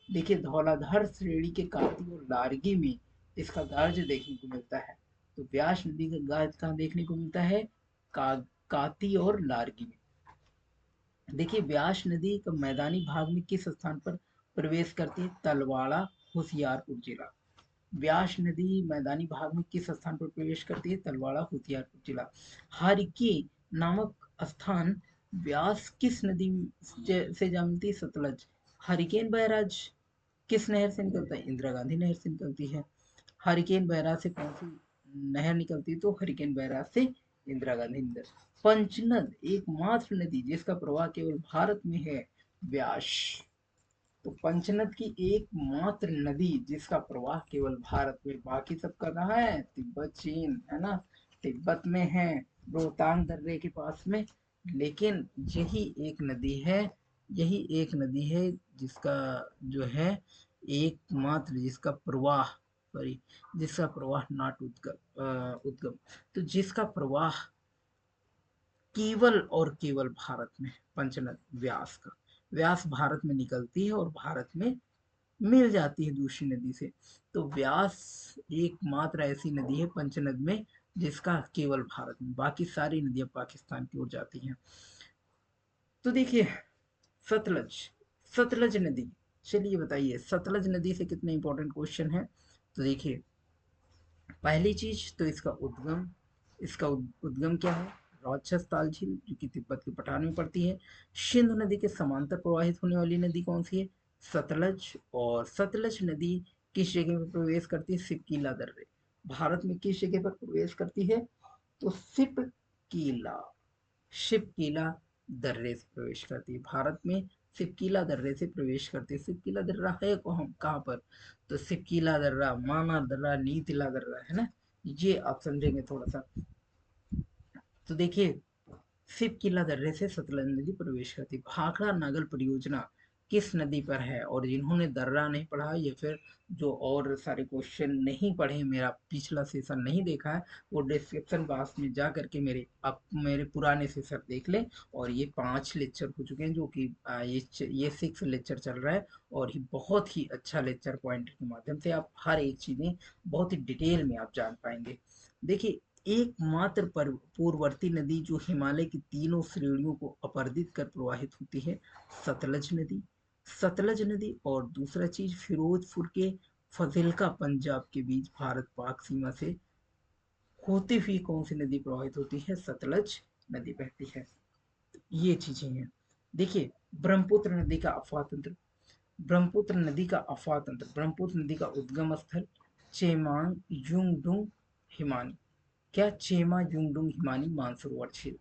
देखिए धौलाधर श्रेणी के काती और लारगी में इसका गार्ज देखने को मिलता है। तो व्यास नदी का गार्ज कहाँ देखने को मिलता है? का, काती और लारगी में। देखिए व्यास नदी का मैदानी भाग में किस स्थान पर प्रवेश करती है? तलवाड़ा, होशियारपुर जिला। व्यास नदी मैदानी भाग में किस स्थान पर प्रवेश करती है? तलवाड़ा, होशियारपुर जिला। हरिकी नामक स्थान व्यास किस नदी से जा मिलती है? सतलज। हरिकेन बैराज किस नहर से निकलता है? इंदिरा गांधी नहर से निकलती है। हरिकेन बैराज से कौन सी नहर निकलती है? तो हरिकेन बैराज से इंदिरा गांधी नहर। पंचनद एकमात्र नदी जिसका प्रवाह केवल भारत में है, व्यास। तो पंचनद की एकमात्र नदी जिसका प्रवाह केवल भारत में, बाकी सब कर रहा है तिब्बत चीन, है ना, तिब्बत में है, रोहतांग दर्रे के पास में। लेकिन यही एक नदी है जिसका जो है एकमात्र जिसका प्रवाह, सॉरी, जिसका प्रवाह नॉट उद्गम, तो जिसका प्रवाह केवल और केवल भारत में, पंचनद व्यास का, व्यास भारत में निकलती है और भारत में मिल जाती है दूसरी नदी से। तो व्यास एकमात्र ऐसी नदी है पंचनद में जिसका केवल भारत में, बाकी सारी नदियां पाकिस्तान की ओर जाती हैं। तो देखिए सतलज, सतलज नदी, चलिए बताइए सतलज नदी से कितने इंपॉर्टेंट क्वेश्चन है। तो देखिए पहली चीज तो इसका उद्गम क्या है? राजस्थान झील जो कि तिब्बत के पठार में पड़ती है। सिंधु नदी के समांतर प्रवाहित होने वाली नदी कौन सी है? सतलज। और सतलज नदी किस जगह पर प्रवेश करती है? सिपकीला दर्रे। भारत में किस जगह पर प्रवेश करती है? तो सिपकीला, शिपकीला दर्रे से प्रवेश करती है। भारत में सिपकीला दर्रे से प्रवेश करती है। सिपकीला दर्रा है कहाँ पर? तो सिपकीला दर्रा, माना दर्रा, नीतिला दर्रा, है ना। ये आप समझेंगे थोड़ा सा। तो देखिए, सिपकीला दर्रे से सतलज नदी प्रवेश करती है। भाखड़ा नागल परियोजना किस नदी पर है? और जिन्होंने दर्रा नहीं पढ़ा या फिर जो और सारे क्वेश्चन नहीं पढ़े, मेरा पिछला सेशन नहीं देखा है, वो डिस्क्रिप्शन बॉक्स में जा करके मेरे पुराने सेशन देख ले। और ये 5 लेक्चर हो चुके हैं, जो कि ये 6 लेक्चर चल रहा है। और ये बहुत ही अच्छा लेक्चर पॉइंट के माध्यम से आप हर एक चीजें बहुत ही डिटेल में आप जान पाएंगे। देखिए, एकमात्र पूर्ववर्ती नदी जो हिमालय की तीनों श्रेणियों को अपरदित कर प्रवाहित होती है, सतलज नदी। सतलज नदी। और दूसरा चीज, फिरोजपुर के फजिल्का पंजाब के बीच भारत पाक सीमा से होती हुई कौन सी नदी प्रवाहित होती है? सतलज नदी बहती है। ये चीजें हैं। देखिए, ब्रह्मपुत्र नदी का अफवाह तंत्र। ब्रह्मपुत्र नदी का अफवाह तंत्र, ब्रह्मपुत्र नदी का उद्गम स्थल चेमांग युंगडुंग हिमानी। क्या? चेमा युंगडुंग हिमानी मानसरोवर क्षेत्र।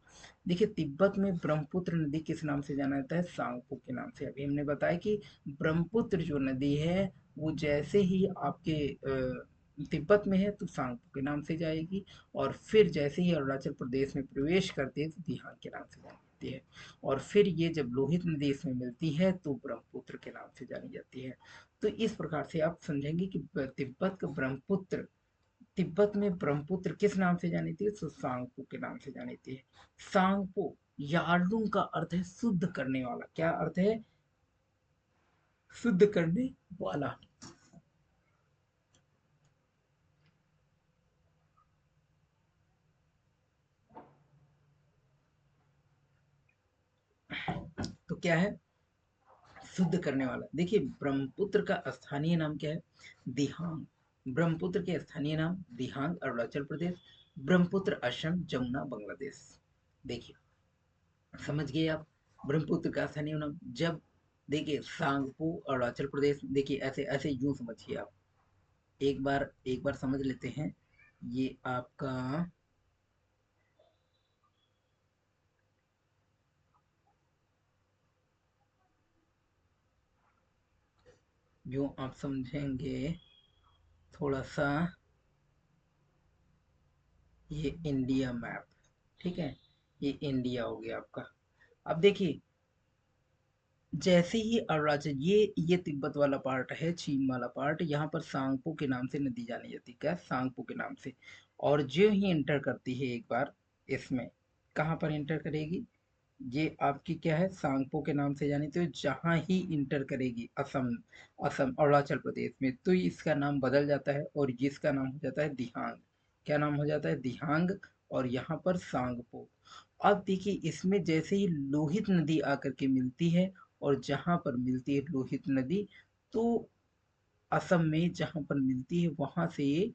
देखिए, तिब्बत में ब्रह्मपुत्र नदी किस नाम से जाना जाता है? सांगपो के नाम से। अभी हमने बताया कि ब्रह्मपुत्र जो नदी है वो जैसे ही आपके तिब्बत में है तो सांगपो के नाम से जाएगी, और फिर जैसे ही अरुणाचल प्रदेश में प्रवेश करती है तो दिहांग के नाम से जानी जाती है, और फिर ये जब लोहित नदी इसमें मिलती है तो ब्रह्मपुत्र के नाम से जानी जाती है। तो इस प्रकार से आप समझेंगे कि तिब्बत का ब्रह्मपुत्र, तिब्बत में ब्रह्मपुत्र किस नाम से जानी थी? तो सांगपो के नाम से जानी थी। सांगपो, यार्लुंग का अर्थ है शुद्ध करने वाला। क्या अर्थ है? शुद्ध करने वाला। तो क्या है? शुद्ध करने वाला। देखिए, ब्रह्मपुत्र का स्थानीय नाम क्या है? दिहांग। ब्रह्मपुत्र के स्थानीय नाम दिहांग अरुणाचल प्रदेश, ब्रह्मपुत्र असम, जमुना बांग्लादेश। देखिए, समझ गए आप? ब्रह्मपुत्र का स्थानीय नाम। जब देखिए सांगपो अरुणाचल प्रदेश, देखिए ऐसे ऐसे यूं समझिए आप। एक बार समझ लेते हैं। ये आपका जो आप समझेंगे थोड़ा सा, ये इंडिया मैप, ठीक है। ये इंडिया हो गया आपका। अब देखिए, जैसे ही अरुणाचल, ये तिब्बत वाला पार्ट है, चीन वाला पार्ट, यहाँ पर सांगपो के नाम से नदी जानी जाती है। क्या? सांगपो के नाम से। और जो ही इंटर करती है एक बार इसमें, कहाँ पर इंटर करेगी? ये आपकी क्या है? सांगपो के नाम से जानी, तो जहाँ ही इंटर करेगी असम, असम अरुणाचल प्रदेश में, तो इसका नाम बदल जाता है और जिसका नाम हो जाता है दिहांग। क्या नाम हो जाता है? दिहांग। और यहाँ पर सांगपो। अब देखिए, इसमें जैसे ही लोहित नदी आकर के मिलती है, और जहाँ पर मिलती है लोहित नदी, तो असम में जहाँ पर मिलती है वहां से ये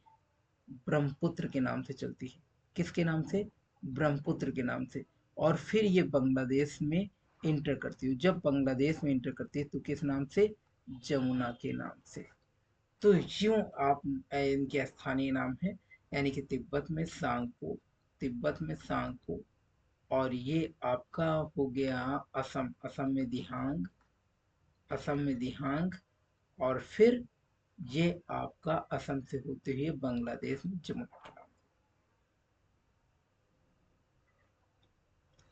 ब्रह्मपुत्र के नाम से चलती है। किसके नाम से? ब्रह्मपुत्र के नाम से। और फिर ये बांग्लादेश में इंटर करती है। जब बांग्लादेश में इंटर करती है तो किस नाम से? जमुना के नाम से। तो यूं आप इनके स्थानीय नाम है, यानी कि तिब्बत में सांगपो, तिब्बत में सांगपो। और ये आपका हो गया असम, असम में दिहांग, असम में दिहांग। और फिर ये आपका असम से होते हुए बांग्लादेश में जमुना के नाम।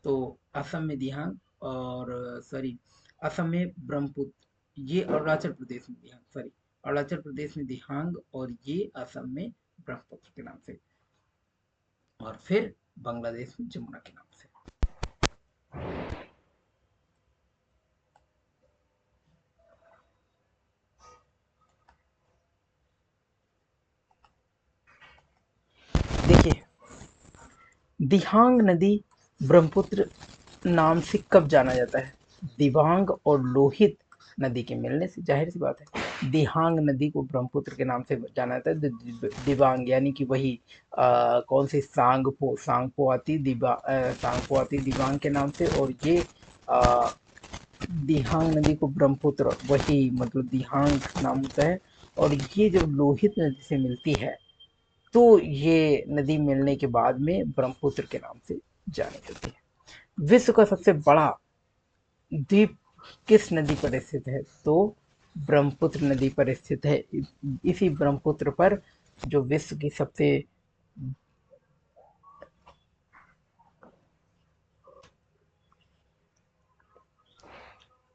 तो असम में दिहांग, और सॉरी, असम में ब्रह्मपुत्र, ये अरुणाचल प्रदेश में दिहांग, सॉरी, अरुणाचल प्रदेश में दिहांग, और ये असम में ब्रह्मपुत्र के नाम से, और फिर बांग्लादेश में जमुना के नाम से। देखिए, दिहांग नदी ब्रह्मपुत्र नाम से कब जाना जाता है? दिबांग और लोहित नदी के मिलने से, जाहिर सी बात है। दिहांग नदी को ब्रह्मपुत्र के नाम से जाना जाता है। दिबांग यानी कि वही कौन सी सांगपो आती सांगपो आती दिबांग के नाम से, और ये अ, दिहांग नदी को ब्रह्मपुत्र वही मतलब दिहांग नाम होता है। और ये जब लोहित नदी से मिलती है तो ये नदी मिलने के बाद में ब्रह्मपुत्र के नाम से जानी जाती है। विश्व का सबसे बड़ा द्वीप किस नदी पर स्थित है? तो ब्रह्मपुत्र नदी पर स्थित है। इसी ब्रह्मपुत्र पर जो विश्व की सबसे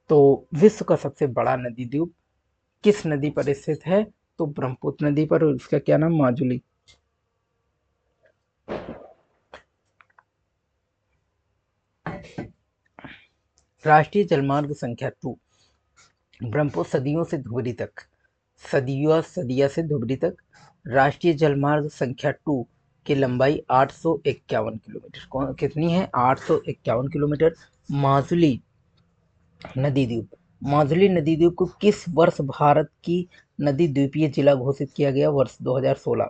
तो विश्व का सबसे बड़ा नदी द्वीप किस नदी पर स्थित है? तो ब्रह्मपुत्र नदी पर, और उसका क्या नाम? माजुली। राष्ट्रीय जलमार्ग संख्या 2 ब्रह्मपुत्र सदियों से धुबरी तक, सदिया से धुबरी तक राष्ट्रीय जलमार्ग संख्या 2 की लंबाई 851 किलोमीटर। कितनी है? 851 किलोमीटर। माजुली नदी द्वीप, माजुली नदी द्वीप को किस वर्ष भारत की नदी द्वीपीय जिला घोषित किया गया? वर्ष 2016।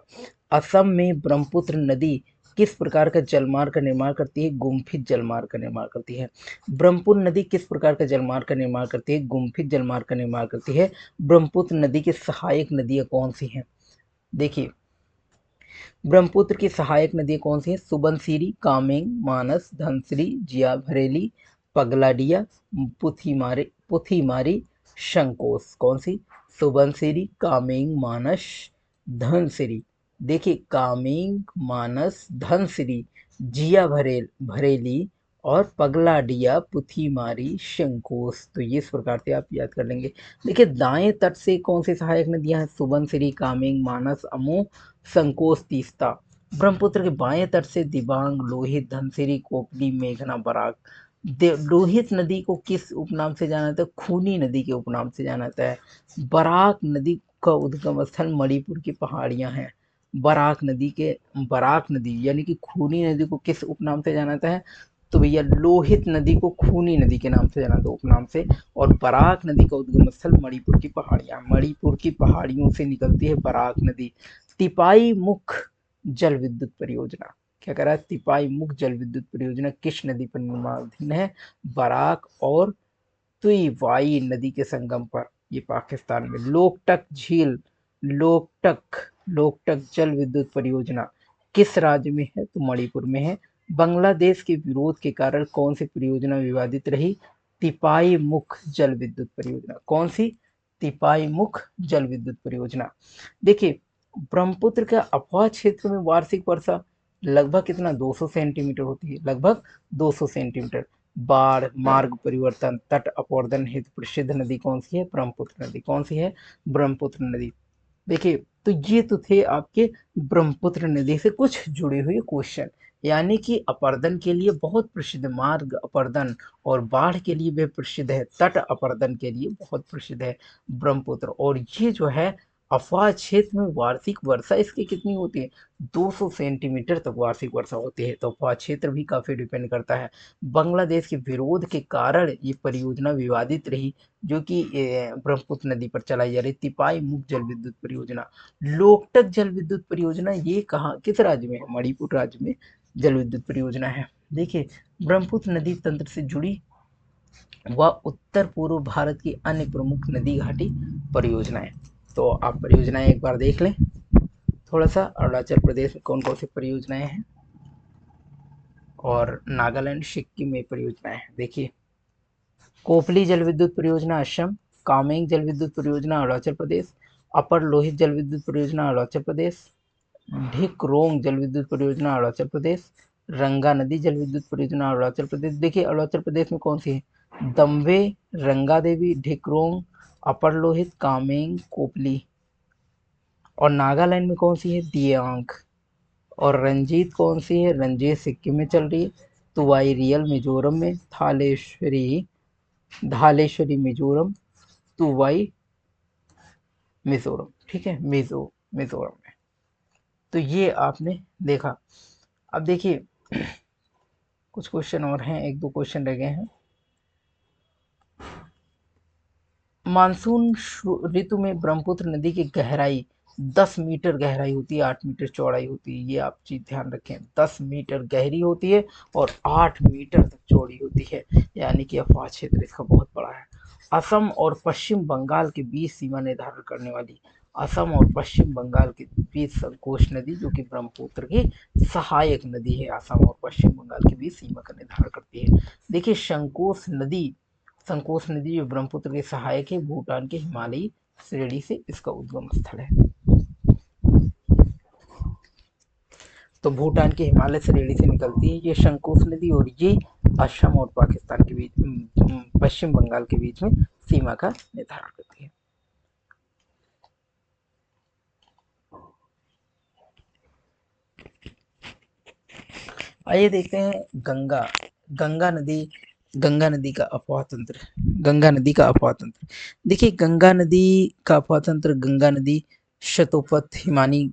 असम में ब्रह्मपुत्र नदी किस प्रकार का जलमार्ग का निर्माण करती है? गुम्फित जलमार्ग का निर्माण करती है। ब्रह्मपुत्र नदी किस प्रकार का जलमार्ग का निर्माण करती है? गुम्फित जलमार्ग का निर्माण करती है। ब्रह्मपुत्र नदी की सहायक नदियां कौन सी हैं? देखिए, ब्रह्मपुत्र की सहायक नदियां कौन सी हैं? सुबनसिरी, कामेंग, मानस, धनसिरी, जिया भरेली, पगलाडिया, पुथीमारी, शंकोस। कौन सी? सुबनसिरी, कामेंग, मानस, धनसिरी। देखिए, कामेंग, मानस, धनसिरी, जिया भरेली और पगलाडिया, पुथीमारी, शंकोस। तो ये इस प्रकार से आप याद कर लेंगे। देखिए, दाएं तट से कौन सी सहायक नदियां हैं? सुबनसिरी, कामेंग, मानस, अमो, संकोच, तीस्ता। ब्रह्मपुत्र के बाएं तट से दिबांग, लोहित, धनसिरी, कोपली, मेघना, बराक। लोहित नदी को किस उपनाम से जाना जाता है? खूनी नदी के उपनाम से जाना जाता है। बराक नदी का उद्गम स्थल मणिपुर की पहाड़ियां हैं। बराक नदी यानी कि खूनी नदी को किस उपनाम से जाना जाता है? तो भैया लोहित नदी को खूनी नदी के नाम से जाना जाता है, उपनाम से। और बराक नदी का उद्गम स्थल मणिपुर की पहाड़ियां, मणिपुर की पहाड़ियों से निकलती है बराक नदी। तिपाई मुख जल विद्युत परियोजना, क्या कह रहा है? तिपाई मुख जल विद्युत परियोजना किस नदी पर निर्माणाधीन है? बराक और तुईवाई नदी के संगम पर, ये पाकिस्तान में। लोकटक लोकटक जल विद्युत परियोजना किस राज्य में है? तो मणिपुर में है। बांग्लादेश के विरोध के कारण कौन सी परियोजना विवादित रही? तिपाई मुख जल विद्युत परियोजना। कौन सी? तिपाई मुख जल विद्युत परियोजना। देखिए, ब्रह्मपुत्र के अफवाह क्षेत्र में वार्षिक वर्षा लगभग कितना? 200 सेंटीमीटर होती है, लगभग 200 सेंटीमीटर। बाढ़, मार्ग परिवर्तन, तट अपवर्तन हेतु प्रसिद्ध नदी कौन सी है? ब्रह्मपुत्र नदी। कौन सी है? ब्रह्मपुत्र नदी। देखिए, तो ये तो थे आपके ब्रह्मपुत्र नदी से कुछ जुड़े हुए क्वेश्चन। यानी कि अपरदन के लिए बहुत प्रसिद्ध मार्ग अपरदन, और बाढ़ के लिए भी प्रसिद्ध है, तट अपरदन के लिए बहुत प्रसिद्ध है ब्रह्मपुत्र। और ये जो है अफवाह क्षेत्र में वार्षिक वर्षा इसकी कितनी होती है? 200 सेंटीमीटर तक वार्षिक वर्षा होती है। तो अफवाह क्षेत्र भी काफी डिपेंड करता है। बांग्लादेश के विरोध के कारण ये परियोजना विवादित रही, जो कि ब्रह्मपुत्र नदी पर चलाई जा रही तिपाई मुख जल विद्युत परियोजना। लोकटक जल विद्युत परियोजना ये कहाँ, किस राज्य में है? मणिपुर राज्य में जल विद्युत परियोजना है। देखिए, ब्रह्मपुत्र नदी तंत्र से जुड़ी व उत्तर पूर्व भारत की अन्य प्रमुख नदी घाटी परियोजनाएं। तो आप परियोजनाएं एक बार देख लें थोड़ा सा। अरुणाचल प्रदेश में कौन कौन सी परियोजनाएं हैं, और नागालैंड सिक्किम में परियोजनाएं हैं। देखिए, कोपली जल विद्युत परियोजना असम, कामेंग जल विद्युत परियोजना अरुणाचल प्रदेश, अपर लोहित जल विद्युत परियोजना अरुणाचल प्रदेश, ढिकरोंग जल विद्युत परियोजना अरुणाचल प्रदेश, रंगा नदी जल विद्युत परियोजना अरुणाचल प्रदेश। देखिए, अरुणाचल प्रदेश में कौन सी है? दम्बे, रंगा देवी, ढिकरोंग, अपर लोहित, कामेंग, कोपली। और नागालैंड में कौन सी है? दियांग। और रंजीत कौन सी है? रंजीत सिक्किम में चल रही है। तुवाई रियल मिजोरम में, धालेश्वरी मिजोरम, तुवाई मिजोरम। ठीक है, मिजोरम में। तो ये आपने देखा। अब देखिए, कुछ क्वेश्चन और हैं, एक दो क्वेश्चन रह गए हैं। मानसून ऋतु में ब्रह्मपुत्र नदी की गहराई 10 मीटर गहराई होती है, 8 मीटर चौड़ाई होती है। ये आप चीज ध्यान रखें, 10 मीटर गहरी होती है और 8 मीटर तक चौड़ी होती है, यानी कि अफवाह क्षेत्र इसका बहुत बड़ा है। असम और पश्चिम बंगाल के बीच सीमा निर्धारण करने वाली, असम और पश्चिम बंगाल के बीच संकोच नदी, जो कि ब्रह्मपुत्र की सहायक नदी है, असम और पश्चिम बंगाल के बीच सीमा का निर्धारण करती है। देखिए संकोच नदी जो ब्रह्मपुत्र के सहायक है, भूटान के हिमालयी श्रेणी से इसका उद्गम स्थल है। तो भूटान के हिमालय श्रेणी से निकलती है ये संकोच नदी, और ये असम और पाकिस्तान के बीच, पश्चिम बंगाल के बीच में सीमा का निर्धारण करती है। आइए देखते हैं गंगा नदी का अफवाह तंत्र। गंगा नदी का अफवाह तंत्र, देखिए गंगा नदी का अफवाह तंत्र, गंगा नदी शतोपथ हिमानी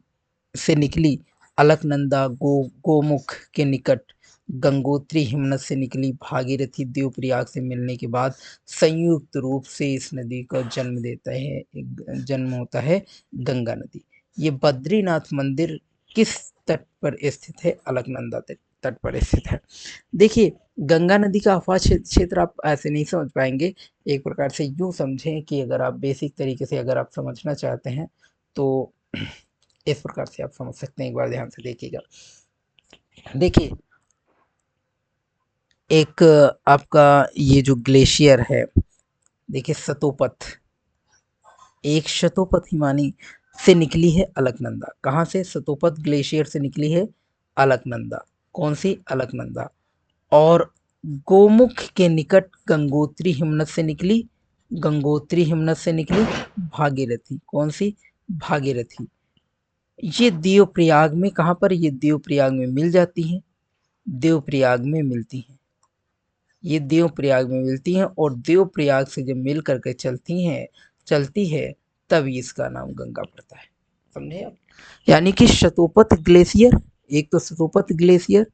से निकली, अलकनंदा गोमुख के निकट गंगोत्री हिमनद से निकली, भागीरथी देवप्रयाग से मिलने के बाद संयुक्त रूप से इस नदी का जन्म होता है गंगा नदी। ये बद्रीनाथ मंदिर किस तट पर स्थित है? अलकनंदा तट पर स्थित है। देखिए गंगा नदी का अफवाह क्षेत्र आप ऐसे नहीं समझ पाएंगे, एक प्रकार से यूं समझें कि अगर आप बेसिक तरीके से अगर आप समझना चाहते हैं तो इस प्रकार से आप समझ सकते हैं। एक बार ध्यान से देखिएगा। देखिए एक आपका ये जो ग्लेशियर है, देखिए शतोपथ, एक शतोपथ हिमानी से निकली है अलकनंदा। कहाँ से? शतोपथ ग्लेशियर से निकली है अलकनंदा। कौन सी? अलकनंदा। और गोमुख के निकट गंगोत्री हिमनद से निकली, गंगोत्री हिमनद से निकली भागीरथी। कौन सी? भागीरथी। ये देवप्रयाग में, कहाँ पर? ये देवप्रयाग में मिल जाती हैं, देवप्रयाग में मिलती हैं, ये देवप्रयाग में मिलती हैं, और देवप्रयाग से जब मिल करके चलती है तब इसका नाम गंगा पड़ता है। समझे आप? यानी कि शतोपथ ग्लेशियर, एक तो शतोपथ ग्लेशियर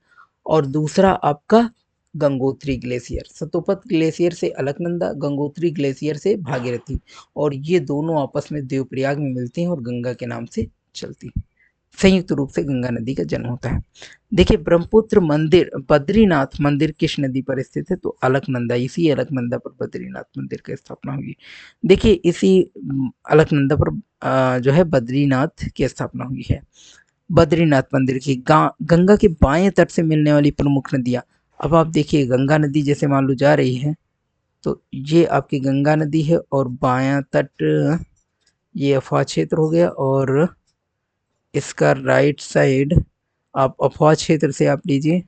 और दूसरा आपका गंगोत्री ग्लेशियर। शतोपथ ग्लेशियर से अलकनंदा, गंगोत्री ग्लेशियर से भागीरथी, और ये दोनों आपस में देवप्रयाग में मिलती हैं और गंगा के नाम से चलती हैं। संयुक्त रूप से गंगा नदी का जन्म होता है। देखिए ब्रह्मपुत्र मंदिर, बद्रीनाथ मंदिर किस नदी पर स्थित है? तो अलकनंदा, इसी अलकनंदा पर बद्रीनाथ मंदिर की स्थापना हुई। देखिए इसी अलकनंदा पर जो है बद्रीनाथ की स्थापना हुई है। बद्रीनाथ मंदिर की गंगा के बाएं तट से मिलने वाली प्रमुख नदियां। अब आप देखिए गंगा नदी जैसे मान लो जा रही है, तो ये आपकी गंगा नदी है और बायां तट ये अफवाह क्षेत्र हो गया, और इसका राइट साइड आप अफवाह क्षेत्र से आप लीजिए,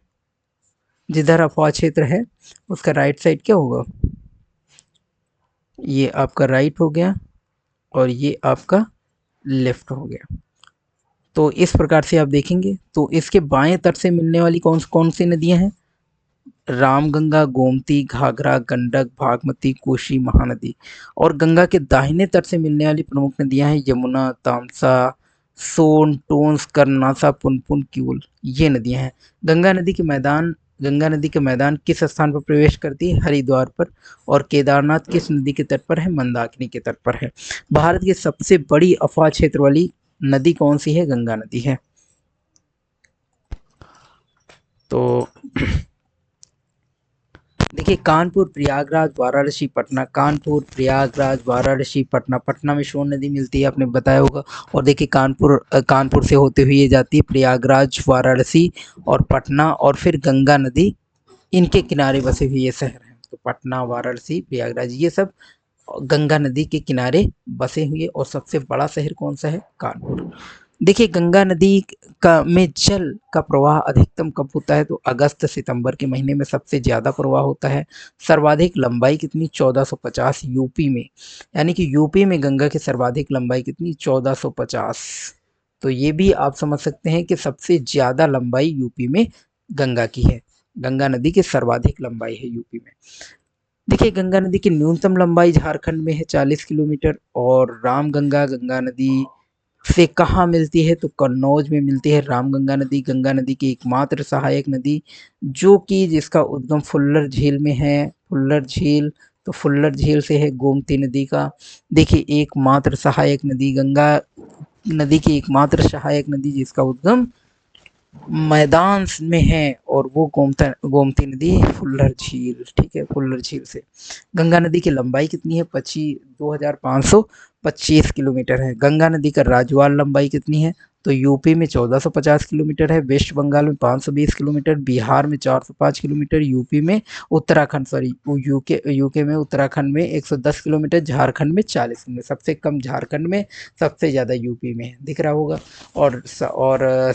जिधर अफवाह क्षेत्र है उसका राइट साइड क्या होगा? ये आपका राइट हो गया और ये आपका लेफ्ट हो गया। तो इस प्रकार से आप देखेंगे तो इसके बाएं तट से मिलने वाली कौन सी नदियां हैं? रामगंगा, गोमती, घाघरा, गंडक, भागमती, कोशी, महानदी। और गंगा के दाहिने तट से मिलने वाली प्रमुख नदियां हैं यमुना, तामसा, सोन, टोंस, करनासा, पुनपुन, क्यूल। ये नदियां हैं। गंगा नदी के मैदान किस स्थान पर प्रवेश करती है? हरिद्वार पर। और केदारनाथ किस नदी के तट पर है? मंदाकिनी के तट पर है। भारत की सबसे बड़ी अफवाह क्षेत्र वाली नदी कौन सी है? गंगा नदी है। तो देखिए कानपुर, प्रयागराज, वाराणसी, पटना। कानपुर, प्रयागराज, वाराणसी, पटना। पटना में सोन नदी मिलती है, आपने बताया होगा। और देखिए कानपुर से होते हुए ये जाती है प्रयागराज, वाराणसी और पटना, और फिर गंगा नदी इनके किनारे बसे हुए ये शहर हैं। तो पटना, वाराणसी, प्रयागराज ये सब गंगा नदी के किनारे बसे हुए। और सबसे बड़ा शहर कौन सा है? कानपुर। देखिए गंगा नदी का में जल का प्रवाह अधिकतम कब होता है? तो अगस्त सितंबर के महीने में सबसे ज़्यादा प्रवाह होता है। सर्वाधिक लंबाई कितनी? 1450 यूपी में, यानी कि यूपी में गंगा की सर्वाधिक लंबाई कितनी? 1450। तो ये भी आप समझ सकते हैं कि सबसे ज़्यादा लंबाई यूपी में गंगा की है। गंगा नदी की सर्वाधिक लंबाई है यूपी में। देखिए गंगा नदी की न्यूनतम लंबाई झारखंड में है 40 किलोमीटर। और रामगंगा गंगा नदी से कहाँ मिलती है? तो कन्नौज में मिलती है रामगंगा नदी। गंगा नदी की एकमात्र सहायक नदी, जो कि जिसका उद्गम फुल्लर झील में है। फुल्लर झील, तो फुल्लर झील से है गोमती नदी का। देखिए एकमात्र सहायक नदी, गंगा नदी की एकमात्र सहायक नदी जिसका उद्गम मैदान में है, और वो गोमती नदी फुल्लर झील, ठीक है, फुल्लर झील से। गंगा नदी की लंबाई कितनी है? 25,525 किलोमीटर है। गंगा नदी का राजवाल लंबाई कितनी है? तो यूपी में 1450 किलोमीटर है, वेस्ट बंगाल में 520 किलोमीटर, बिहार में 405 किलोमीटर, यूपी में उत्तराखंड सॉरी यूके यूके में उत्तराखंड में 110 किलोमीटर, झारखंड में 40 किलोमीटर। सबसे कम झारखंड में, सबसे ज़्यादा यूपी में, दिख रहा होगा। और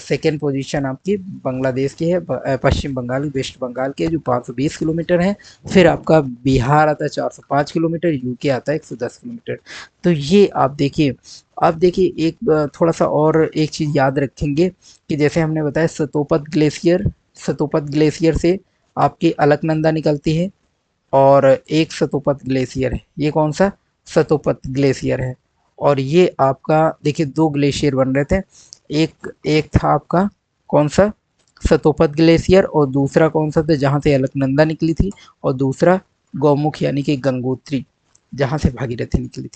सेकेंड पोजीशन आपकी बांग्लादेश की है, पश्चिम बंगाल, वेस्ट बंगाल के, जो 520 किलोमीटर है। फिर आपका बिहार आता है 405 किलोमीटर, यूके आता है 110 किलोमीटर। तो ये आप देखिए एक थोड़ा सा और एक चीज़ याद रखेंगे कि जैसे हमने बताया सतोपत ग्लेशियर से आपकी अलकनंदा निकलती है, और एक सतोपत ग्लेशियर है, ये कौन सा? सतोपत ग्लेशियर है। और ये आपका देखिए दो ग्लेशियर बन रहे थे, एक एक था आपका कौन सा? सतोपत ग्लेशियर, और दूसरा कौन सा था जहाँ से अलकनंदा निकली थी, और दूसरा गौमुख यानी कि गंगोत्री, जहाँ से भागीरथी निकली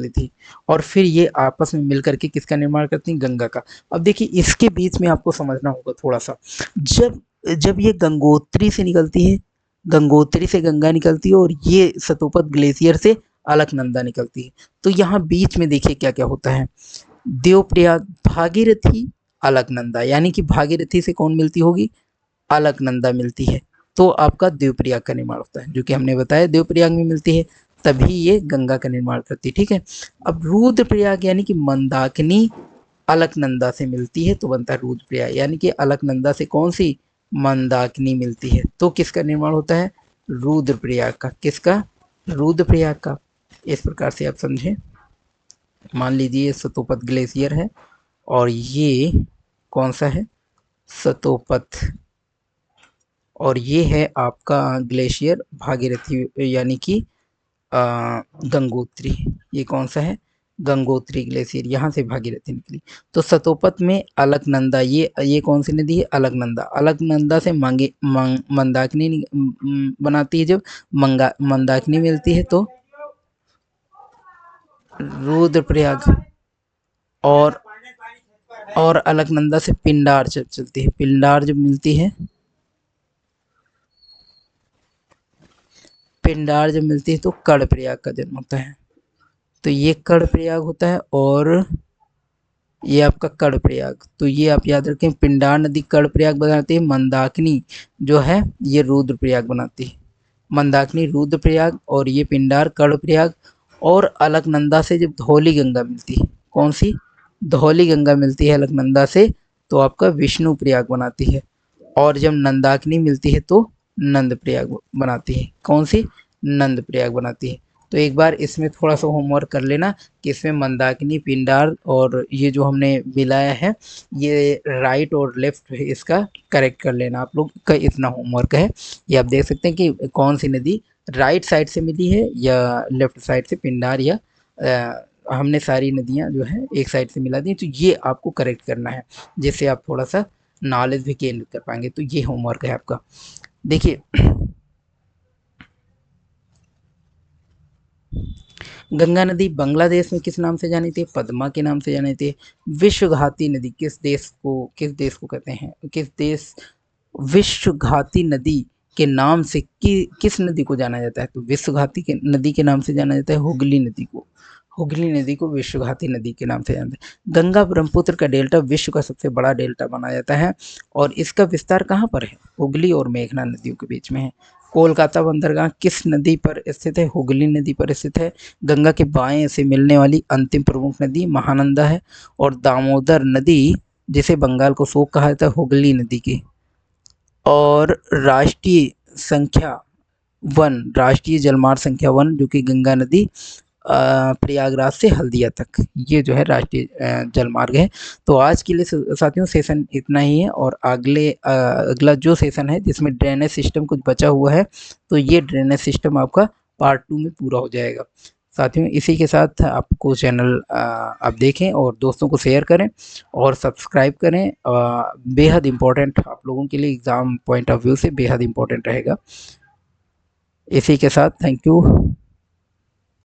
थी। और फिर ये आपस में मिलकर के किसका निर्माण करती हैं? गंगा का। अब देखिए इसके बीच में आपको समझना होगा थोड़ा सा, जब जब ये गंगोत्री से निकलती है, गंगोत्री से गंगा निकलती है, और ये सतोपत ग्लेशियर से अलकनंदा निकलती है, तो यहाँ बीच में देखिए क्या क्या होता है। देवप्रयाग, भागीरथी, अलकनंदा, यानी कि भागीरथी से कौन मिलती होगी? अलकनंदा मिलती है, तो आपका देवप्रयाग का निर्माण होता है, जो कि हमने बताया देवप्रयाग में मिलती है, तभी ये गंगा का निर्माण करती है, ठीक है। अब रुद्रप्रयाग यानी कि मंदाकिनी अलकनंदा से मिलती है, तो बनता है रुद्रप्रयाग, यानी कि अलकनंदा से कौन सी? मंदाकिनी मिलती है, तो किसका निर्माण होता है? रुद्रप्रयाग का। किसका? रुद्रप्रयाग का। इस प्रकार से आप समझें। मान लीजिए सतोपत ग्लेशियर है, और ये कौन सा है? सतोपत, और ये है आपका ग्लेशियर भागीरथी, यानी कि गंगोत्री। ये कौन सा है? गंगोत्री ग्लेशियर, यहाँ से भागीरथी निकली। तो सतोपत में अलकनंदा, ये कौन सी नदी है? अलकनंदा। अलकनंदा से मंदाकिनी बनाती है, जब मंदाकिनी मिलती है तो रुद्रप्रयाग, और अलकनंदा से पिंडार जब चलती है, पिंडार जब मिलती है, पिंडार जब मिलती है तो कर्णप्रयाग का जन्म होता है। तो ये कर्णप्रयाग होता है, और ये आपका कर्णप्रयाग। तो ये आप याद रखें, पिंडार नदी कर्णप्रयाग बनाती है, मंदाकिनी जो है ये रुद्रप्रयाग बनाती है। मंदाकिनी रुद्रप्रयाग, और ये पिंडार कर्णप्रयाग। और अलकनंदा से जब धौली गंगा मिलती है, कौन सी? धौली गंगा मिलती है अलकनंदा से, तो आपका विष्णु प्रयाग बनाती है। और जब नंदाकिनी मिलती है तो नंद प्रयाग बनाती है। कौन सी? नंद प्रयाग बनाती है। तो एक बार इसमें थोड़ा सा होमवर्क कर लेना कि इसमें मंदाकिनी, पिंडार और ये जो हमने मिलाया है, ये राइट और लेफ्ट इसका करेक्ट कर लेना। आप लोग का इतना होमवर्क है। ये आप देख सकते हैं कि कौन सी नदी राइट साइड से मिली है या लेफ्ट साइड से, पिंडार या हमने सारी नदियाँ जो है एक साइड से मिला दी। तो ये आपको करेक्ट करना है, जिससे आप थोड़ा सा नॉलेज भी केंद्रित कर पाएंगे। तो ये होमवर्क है आपका। देखिए गंगा नदी बांग्लादेश में किस नाम से जानी थी? पद्मा के नाम से जानी थी। विश्वघाती नदी किस देश को कहते हैं? विश्वघाती नदी के नाम से किस नदी को जाना जाता है? तो विश्वघाती के नदी के नाम से जाना जाता है हुगली नदी को। हुगली नदी को विश्वघाती नदी के नाम से जानते हैं। गंगा ब्रह्मपुत्र का डेल्टा विश्व का सबसे बड़ा डेल्टा माना जाता है, और इसका विस्तार कहाँ पर है? हुगली और मेघना नदियों के बीच में है। कोलकाता बंदरगाह किस नदी पर स्थित है? हुगली नदी पर स्थित है। गंगा के बाएं से मिलने वाली अंतिम प्रमुख नदी महानंदा है, और दामोदर नदी जिसे बंगाल को शोक कहा जाता है, हुगली नदी की। और राष्ट्रीय जलमार्ग संख्या 1 जो कि गंगा नदी प्रयागराज से हल्दिया तक, ये जो है राष्ट्रीय जलमार्ग है। तो आज के लिए साथियों सेशन इतना ही है, और अगला जो सेशन है जिसमें ड्रेनेज सिस्टम कुछ बचा हुआ है, तो ये ड्रेनेज सिस्टम आपका पार्ट 2 में पूरा हो जाएगा। साथियों इसी के साथ आपको चैनल आप देखें और दोस्तों को शेयर करें और सब्सक्राइब करें। बेहद इम्पोर्टेंट आप लोगों के लिए एग्ज़ाम पॉइंट ऑफ व्यू से बेहद इम्पोर्टेंट रहेगा। इसी के साथ थैंक यू।